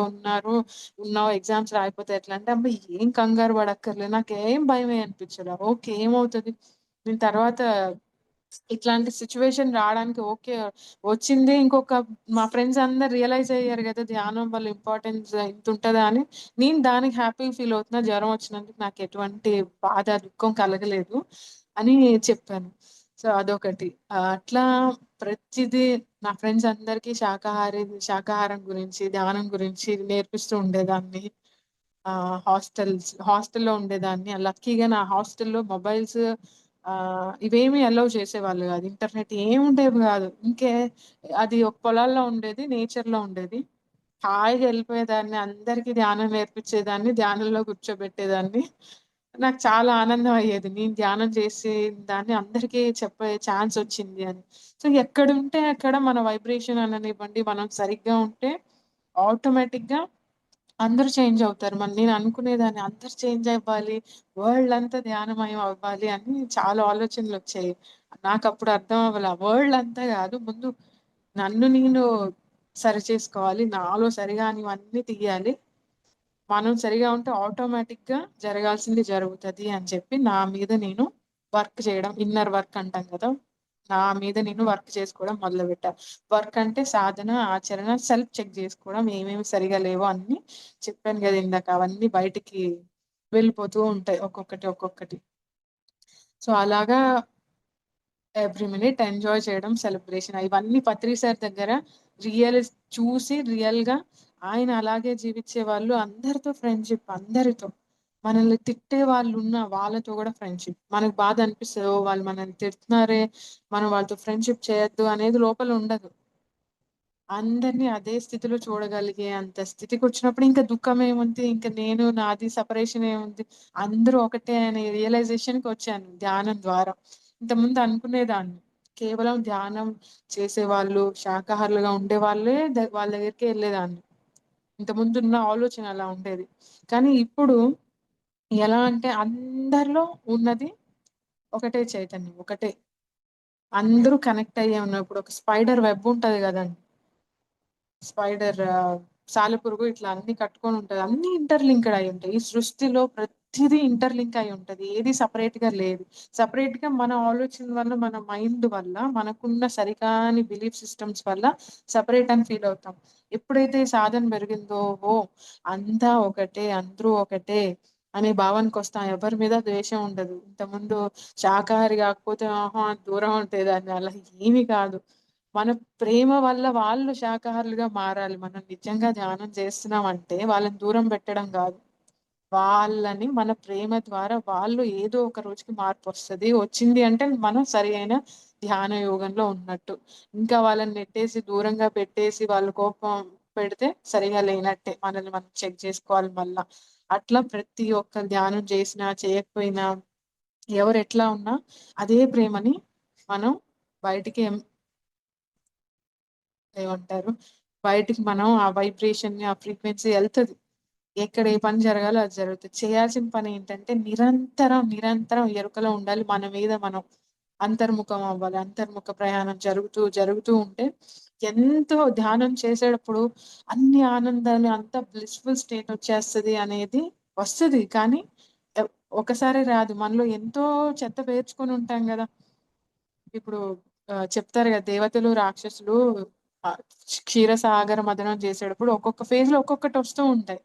ఉన్నావు ఎగ్జామ్స్ రాయకపోతే ఎట్లా అంటే, అమ్మ ఏం కంగారు పడక్కర్లేదు. నాకేం భయమే అనిపిచ్చలా. ఓకే. ఏమవుతది? నేను తర్వాత ఇట్లాంటి సిట్యుయేషన్ రాడానికి ఓకే. వచ్చింది మా ఫ్రెండ్స్ అందరూ రియలైజ్ అయ్యారు గదా! ధ్యానం వల్ల ఇంపార్టెన్స్ ఇంతుంటదా అని. నేను దానికి హ్యాపీగా ఫీల్ అవుతున్నా. జ్వరం వచ్చినందుకు నాకెటువంటి బాధ, దుఃఖం కలగలేదు అని చెప్పాను. సో, అదొకటి. అట్లా ప్రతిదీ నా ఫ్రెండ్స్ అందరికీ శాకాహారం గురించి, ధ్యానం గురించి నేర్పిస్తూ ఉండేదాన్ని. హాస్టల్‌లో ఉండేదాన్ని. లక్కీగా నా హాస్టల్‌లో మొబైల్స్ ఇవేమీ అలౌ చేసేవాళ్ళు గాదు. ఇంటర్నెట్ ఏముండేవి గాదు. అది ఒక పొలాల్లో ఉండేది. నేచర్‌లో ఉండేది. హాయిగా ఎళ్ళిపోయేదాన్ని. అందరికీ ధ్యానం నేర్పించేదాన్ని. ధ్యానంలో కూర్చోబెట్టేదాన్ని. నాకు చాలా ఆనందం అయ్యేది. నేను ధ్యానం చేసే దాన్ని అందరికీ చెప్పే ఛాన్స్ వచ్చింది అని. సో, ఎక్కడుంటే అక్కడ మన వైబ్రేషన్ అననివ్వండి, మనం సరిగ్గా ఉంటే ఆటోమేటిక్‌గా అందరూ చేంజ్ అవుతారు. నేను అనుకునేదాన్ని అందరూ చేంజ్ అవ్వాలి. వరల్డ్ అంతా ధ్యానమయం అవ్వాలి అని చాలా ఆలోచనలొచ్చాయి. నాకప్పుడు అర్థం అవ్వలా. వరల్డ్ అంతా గాదు. ముందు నన్ను నేను సరిచేసుకోవాలి. నాలో సరిగానివన్నీ తీయాలి. మనం సరిగా ఉంటే ఆటోమేటిక్‌గా జరగాల్సింది జరుగుతది అని చెప్పి నా మీద నేను వర్క్ చేయడం ఇన్నర్ వర్క్ అంటాం గదా! నా మీద నేను వర్క్ చేసుకోవడం మొదలుపెట్టా. వర్క్ అంటే సాధన, ఆచరణ, సెల్ఫ్ చెక్ జేసుకోవడం. ఏమేమి సరిగా లేవో అన్నీ చెప్పాను గదా! ఇందాక అవన్నీ బయటికి వెళ్ళిపోతూ ఉంటాయి. ఒక్కొక్కటి. సో, అలాగా ఎవ్రీ మినిట్ ఎంజాయ్ చేయడం, సెలబ్రేషన్ ఇవన్నీ పత్రి సార్ దగ్గర రియల్ రియల్‌గా ఆయన అలాగే జీవించేవాళ్ళు. అందరితో ఫ్రెండ్‌షిప్ అందరితో. మనల్ని తిట్టే వాళ్ళతో గూడా ఫ్రెండ్‌షిప్. మనకు బాధ అనిపిస్తది. ఓహ్! వాళ్ళు మనల్ని తిడుతున్నారే, మనం వాళ్ళతో ఫ్రెండ్‌షిప్ చేయొద్దు అనేది లోపల ఉండదు. అందరిని అదే స్థితిలో చూడగలిగే అంత స్థితికొచ్చినప్పుడు ఇంక దుఃఖమేముంది? ఇంక నాది సెపరేషన్ ఏముంది? అందరూ ఒకటే అనే రియలైజేషన్‌కొచ్చాను ధ్యానం ద్వారా. ఇంతకుముందు అనుకునేదాన్ని. కేవలం ధ్యానం చేసేవాళ్ళు, శాకాహారులుగా ఉండేవాళ్ళే వాళ్ళ దగ్గరికే ఎళ్ళేదాన్ని. ఇంతకుముందున్న ఆలోచన అలా ఉండేది. కానీ ఇప్పుడు ఎలా అంటే అందరిలో ఉన్నది ఒకటే చైతన్యం. ఒకటే. అందరూ కనెక్ట్ అయ్యే ఉన్నాం. ఇప్పుడు ఒక స్పైడర్ వెబ్ ఉంటది గదండీ! స్పైడర్ సాలెపురుగు ఇట్లా అన్నీ కట్టుకొని ఉంటది. అన్నీ ఇంటర్‌లింక్డ్ అయ్యి ఉంటాయి. ఈ సృష్టిలో ప్రతిదీ ఇంటర్‌లింక్ అయ్యి ఉంటది. ఏది సెపరేట్‌గా లేదు. సెపరేట్‌గా మన ఆలోచన వల్ల, మన మైండ్ వల్ల, మనకున్న సరికాని బిలీఫ్ సిస్టమ్స్ వల్ల సెపరేట్ అని ఫీల్ అవుతాం. ఎప్పుడైతే ఈ సాధన పెరిగిందో, ఓహ్! అంతా ఒకటే, అందరూ ఒకటే. అనే భావనకొస్తాం. ఎవరి మీద ద్వేషం ఉండదు. ఇంతకుముందు శాకాహారి కాకపోతే ఆహా! దూరం ఉంటేదాన్ని. అలా ఏమి కాదు. మన ప్రేమ వల్ల వాళ్ళు శాకాహారులుగా మారాలి. మనం నిజంగా ధ్యానం చేస్తున్నామంటే వాళ్ళని దూరం పెట్టడం గాదు. వాళ్ళని మన ప్రేమ ద్వారా వాళ్ళు ఏదో ఒక రోజుకి మార్పొస్తది. వచ్చింది అంటే మనం సరి అయిన ధ్యాన యోగంలో ఉన్నట్టు. ఇంకా వాళ్ళని నెట్టేసి దూరంగా పెట్టేసి వాళ్ళు కోపం పెడితే సరిగా లేనట్టే. మనల్ని మనం చెక్ చేసుకోవాలి మళ్ళా. అట్లా ప్రతి ఒక్క ధ్యానం చేసినా, చేయకపోయినా ఎవరెట్లా ఉన్నా అదే ప్రేమని మనం బయటికి ఏమంటారు? బయటికి మనం ఆ వైబ్రేషన్‌ని, ఆ ఫ్రీక్వెన్సీ ఎళ్తది. ఎక్కడ ఏ పని జరగాలో అది జరుగుతది. చేయాల్సిన పనేంటంటే నిరంతరం ఎరుకలో ఉండాలి. మన మీద మనం అంతర్ముఖం అవ్వాలి. అంతర్ముఖ ప్రయాణం జరుగుతూ ఉంటే ఎంతో ధ్యానం చేసేటప్పుడు అన్ని ఆనందాలు అంత బ్లిస్‌ఫుల్ స్టేట్ వచ్చేస్తది అనేది వస్తది. కానీ ఎవ్ ఒకసారే రాదు. మనలో ఎంతో చెత్త పేర్చుకొని ఉంటాం గదా! ఇప్పుడు చెప్తారు గదా! దేవతలు, రాక్షసులు ఆహ్, క్షీరసాగర మథనం చేసేటప్పుడు ఒక్కొక్క ఫేజ్‌లో ఒక్కొక్కటొస్తూ ఉంటాయి.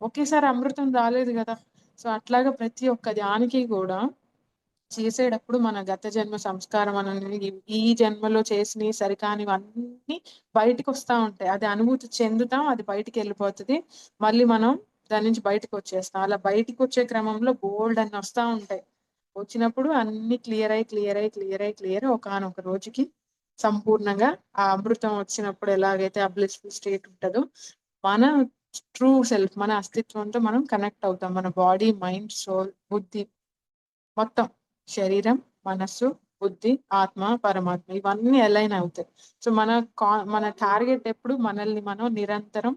ఒకేసారి అమృతం రాలేదు గదా! సో, అట్లాగా ప్రతి ఒక్క దానికి గూడా చేసేటప్పుడు మన గత జన్మ సంస్కారం అనేది ఈ జన్మలో చేసినయి సరికానివన్నీ బయటికొస్తా ఉంటాయి. అది అనుభూతి చెందుతాం. అది బయటికెళ్ళిపోతది. మళ్ళీ మనం దాని నుంచి బయటికొచ్చేస్తాం. అలా బయటికొచ్చే క్రమంలో బోలెడన్ని వస్తా ఉంటాయి. వచ్చినప్పుడు అన్నీ క్లియర్ అయ్యి ఒకానొక రోజుకి సంపూర్ణంగా ఆ అమృతం వచ్చినప్పుడు ఎలాగైతే ఆ బ్లిస్‌ఫుల్ స్టేట్ ఉంటదో, మన ట్రూ సెల్ఫ్ మన అస్తిత్వంతో మనం కనెక్ట్ అవుతాం. మన బాడీ, మైండ్, సోల్, బుద్ధి మొత్తం శరీరం, మనస్సు, బుద్ధి, ఆత్మ, పరమాత్మ ఇవన్నీ అలైన్ అవుతాయి. సో, మన టార్గెట్ ఎప్పుడు మనల్ని మనం నిరంతరం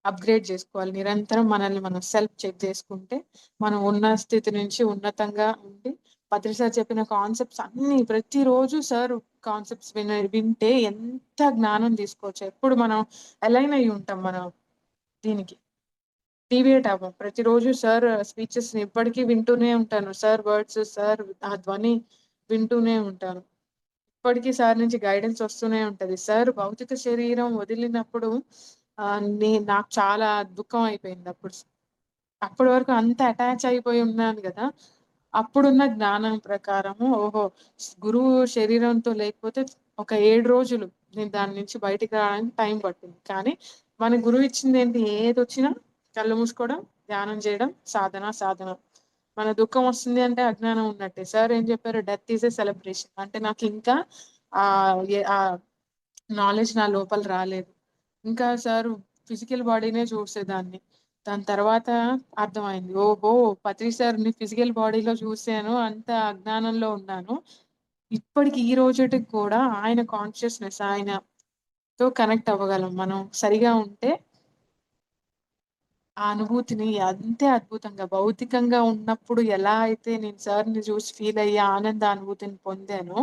అప్‌గ్రేడ్ జేసుకోవాలి. నిరంతరం మనల్ని మనం సెల్ఫ్ చెక్ జేసుకుంటే, మనం ఉన్న స్థితి నుంచి ఉన్నతంగా ఉండి, పత్రి సార్ చెప్పిన కాన్సెప్ట్స్ అన్నీ ప్రతిరోజు సార్ కాన్సెప్ట్స్ వింటే ఎంత జ్ఞానం తీసుకోవచ్చో. ఎప్పుడు మనం అలైన్ అయ్యి ఉంటాం మనం దీనికి. డీవియేట్ అవ్వం. ప్రతిరోజు సార్ స్పీచెస్‌ని ఇప్పటికి వింటూనే ఉంటాను. సార్ వర్డ్స్, సార్ ఆ ధ్వని వింటూనే ఉంటాను. ఇప్పటికి సార్ నుంచి గైడెన్స్ వస్తూనే ఉంటది. సార్ భౌతిక శరీరం వదిలినప్పుడు నాకు చాలా దుఃఖం అయిపోయిందప్పుడు. అప్పటి వరకు అంత అటాచ్ అయిపోయి ఉన్నాను గదా! అప్పుడున్న జ్ఞానం ప్రకారము ఓహో! గురువు శరీరంతో లేకపోతే ఒక 7 రోజులు నేను దాని నుంచి బయటికి రావడానికి టైం పట్టింది. కానీ మన గురువు ఇచ్చిందేంటి ఏదొచ్చినా కళ్ళు మూసుకోవడం, ధ్యానం చేయడం, సాధన. మన దుఃఖం వస్తుంది అంటే అజ్ఞానం ఉన్నట్టే. సార్ ఏం చెప్పారు? Death is a celebration. అంటే నాకింకా ఆ నాలెడ్జ్ నా లోపల రాలేదు. ఇంకా సారు ఫిజికల్ బాడీనే చూసేదాన్ని. దాని తర్వాత అర్థమైంది. ఓహో! పత్రి సార్‌ని ఫిజికల్ బాడీలో చూసాను. అంత అజ్ఞానంలో ఉన్నాను. ఇప్పటికి ఈ రోజుటికి కూడా ఆయన కాన్షియస్‌నెస్ ఆయనతో కనెక్ట్ అవ్వగలం. మనం సరిగా ఉంటే ఆ అనుభూతిని అంతే అద్భుతంగా భౌతికంగా ఉన్నప్పుడు ఎలా అయితే నేను సార్‌ని చూసి ఫీల్ అయ్యి ఆనంద అనుభూతిని పొందానో,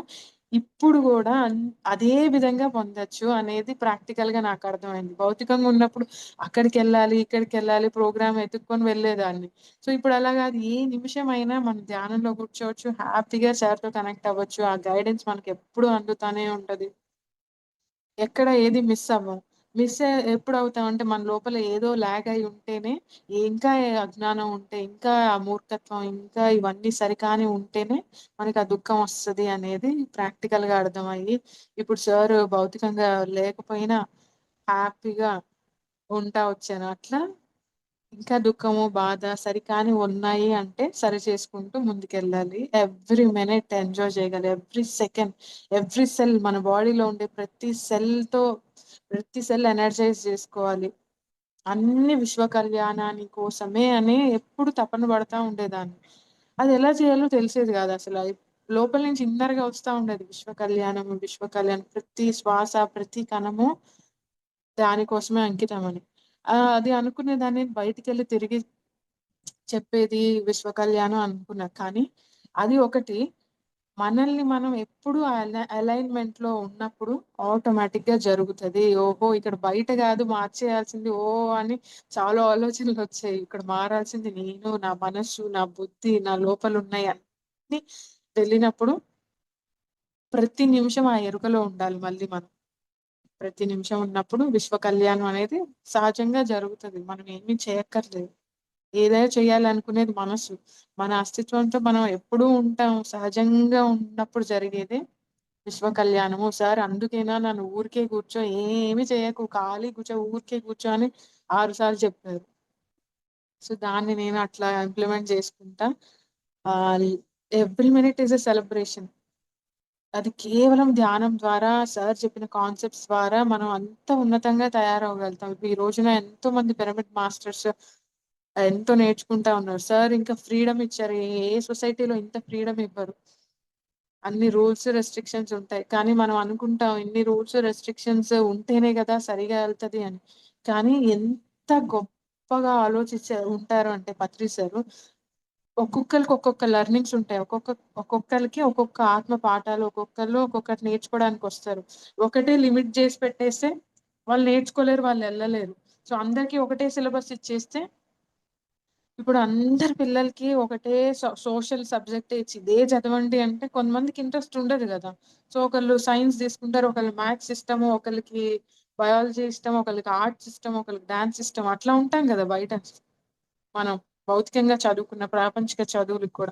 ఇప్పుడు గూడా అదే విధంగా పొందొచ్చు అనేది ప్రాక్టికల్‌గా నాకర్థమైంది. భౌతికంగా ఉన్నప్పుడు అక్కడికెళ్ళాలి, ఇక్కడికెళ్ళాలి ప్రోగ్రామ్ ఎతుక్కొని వెళ్ళేదాన్ని. సో, ఇప్పుడు అలా గాదు. ఏ నిమిషమైనా మనం ధ్యానంలో కూర్చోవచ్చు. హ్యాపీగా సార్‌తో కనెక్ట్ అవ్వచ్చు. ఆ గైడెన్స్ మనకెప్పుడూ అందుతానే ఉంటది. ఎక్కడ ఏది మిస్ అవ్వం. ఎప్పుడవుతామంటే మన లోపల ఏదో ల్యాగ్ అయి ఉంటేనే, ఇంకా అజ్ఞానం ఉంటే, ఇంకా ఆ మూర్ఖత్వం, ఇంకా ఇవన్నీ సరికానివి ఉంటేనే మనకు ఆ దుఃఖం వస్తది అనేది ప్రాక్టికల్‌గా అర్థమయ్యి, ఇప్పుడు సారు భౌతికంగా లేకపోయినా హ్యాపీగా ఉంటా వచ్చాను. అట్లా ఇంకా దుఃఖము, బాధ సరికానివి ఉన్నాయి అంటే సరి చేసుకుంటూ ముందుకెళ్ళాలి. ఎవ్రీ మినిట్ ఎంజాయ్ చేయగలి ఎవ్రీ సెకండ్, ఎవ్రీ సెల్ మన బాడీలో ఉండే ప్రతి సెల్ ఎనర్జైజ్ జేసుకోవాలి. అన్ని విశ్వ కళ్యాణాని కోసమే అని ఎప్పుడు తపన పడతా ఉండేదాన్ని. అదెలా చేయాలో తెలిసేది గాదసల. లోపల నుంచి ఇన్నర్‌గా వస్తా ఉండేది. విశ్వ కళ్యాణం ప్రతి శ్వాస, ప్రతి కణము దానికోసమే అంకితమని. అది అనుకునేదాన్ని బయటికెళ్ళి తిరిగి చెప్పేది విశ్వ కళ్యాణం అనుకున్నా. కానీ అది ఒకటి. మనల్ని మనం ఎప్పుడు అలైన్‌మెంట్‌లో ఉన్నప్పుడు ఆటోమేటిక్‌గా జరుగుతది. ఓహో! ఇక్కడ బయట గాదు మార్చేయాల్సింది అని చాలా ఆలోచనలొచ్చాయి. ఇక్కడ మారాల్సింది నేను, నా మనస్సు, నా బుద్ధి, నా లోపలున్నయి అన్నీ వెళ్ళినప్పుడు ప్రతి నిమిషం ఆ ఎరుకలో ఉండాలి మళ్ళీ మనం. ప్రతి నిమిషం ఉన్నప్పుడు విశ్వ కళ్యాణం అనేది సహజంగా జరుగుతది. మనం ఏమి చేయక్కర్లేదు. ఏదైనా చేయాలనుకునేది మనసు. మన అస్తిత్వంతో మనం ఎప్పుడూ ఉంటాం. సహజంగా ఉన్నప్పుడు జరిగేదే విశ్వ కళ్యాణము. సార్ అందుకేనా నన్ను ఊరికే కూర్చో, ఏమి చేయకు, ఖాళీ కూర్చో, ఊరికే కూర్చో అని 6 సార్లు చెప్పారు. సో, దాన్ని నేను అట్లా ఇంప్లిమెంట్ చేసుకుంటా. ఆహ్, every minute is a celebration. అది కేవలం ధ్యానం ద్వారా, సార్ చెప్పిన కాన్సెప్ట్స్ ద్వారా మనం అంత ఉన్నతంగా తయారవ్వగలుగుతాం. ఇప్పుడు ఈ రోజున ఎంతోమంది పిరమిడ్ మాస్టర్స్ ఎంతో నేర్చుకుంటా ఉన్నారు. సార్ ఇంకా ఫ్రీడమ్ ఇచ్చారు. ఏ సొసైటీలో ఇంత ఫ్రీడమ్ ఇవ్వరు. అన్ని రూల్స్, రెస్ట్రిక్షన్స్ ఉంటాయి. కానీ మనం అనుకుంటాం ఇన్ని రూల్స్, రెస్ట్రిక్షన్స్ ఉంటేనే గదా సరిగా ఎళ్తది అని. కానీ ఎంత గొప్పగా ఉంటారు అంటే పత్రి సారు. ఒక్కొక్కళ్ళకి ఒక్కొక్క లెర్నింగ్స్ ఉంటాయి. ఒక్కొక్కళ్ళకి ఒక్కొక్క ఆత్మ పాఠాలు, ఒక్కొక్కళ్ళు ఒక్కొక్కటి నేర్చుకోవడానికొస్తారు. ఒకటే లిమిట్ జేసి పెట్టేస్తే వాళ్ళు నేర్చుకోలేరు, వాళ్ళెళ్ళలేరు. సో, అందరికీ ఒకటే సిలబస్ ఇచ్చేస్తే ఇప్పుడు అందరి పిల్లలకి ఒకటే సోషల్ సబ్జెక్టే ఇచ్చి ఇదే చదవండి అంటే కొంతమందికి ఇంట్రెస్ట్ ఉండదు గదా! సో, ఒకళ్ళు సైన్స్ తీసుకుంటారు. ఒకళ్ళు మ్యాథ్స్ ఇష్టము, ఒకళ్ళకి బయాలజీ ఇష్టం, ఒకళ్ళకి ఆర్ట్స్ ఇష్టం, ఒకళ్ళకి డాన్స్ ఇష్టం. అట్లా ఉంటాం గదా! బయట మనం భౌతికంగా చదువుకున్న ప్రాపంచిక చదువులకు కూడా.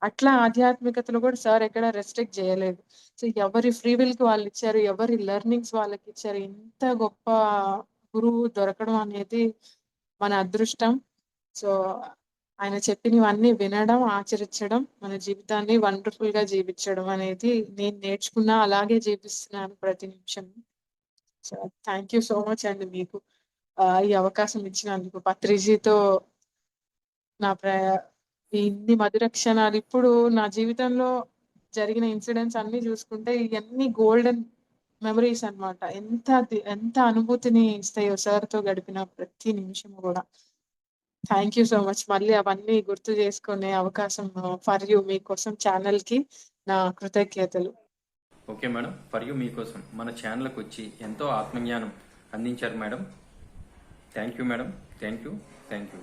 అట్లా ఆధ్యాత్మికతలో కూడా సార్ ఎక్కడ రెస్ట్రిక్ట్ జేయలేదు. సో, ఎవరి ఫ్రీ విల్‌కి వాళ్ళిచ్చారు. ఎవరి లెర్నింగ్స్ వాళ్ళకిచ్చారు. ఇంత గొప్ప గురువు దొరకడం అనేది మన అదృష్టం. సో, ఆయన చెప్పినవన్నీ వినడం, ఆచరించడం, మన జీవితాన్ని వండర్‌ఫుల్‌గా జీవించడం అనేది నేను నేర్చుకున్నా, అలాగే జీవిస్తున్నాను ప్రతి నిమిషం. So, thank you so much అండి మీకు. ఈ అవకాశం ఇచ్చినందుకు. పత్రిజీతో నా ఇన్ని మధుర క్షణాలు ఇప్పుడు నా జీవితంలో జరిగిన ఇన్సిడెంట్స్ అన్నీ జూసుకుంటే ఇయన్నీ గోల్డెన్ మెమోరీస్ అన్నమాట. ఎంత అనుభూతిని ఇస్తాయో సార్‌తో గడిపిన ప్రతి నిమిషము గూడా. Thank you so much. మళ్ళీ అవన్నీ గుర్తు చేసుకునే అవకాశం ఫర్ యూ మీకోసం ఛానెల్‌కి నా కృతజ్ఞతలు. ఓకే మేడం, ఫర్ యూ మీకోసం మన ఛానల్కి వచ్చి ఎంతో ఆత్మజ్ఞానం అందించారు madam. Thank you madam. Thank you. Thank you.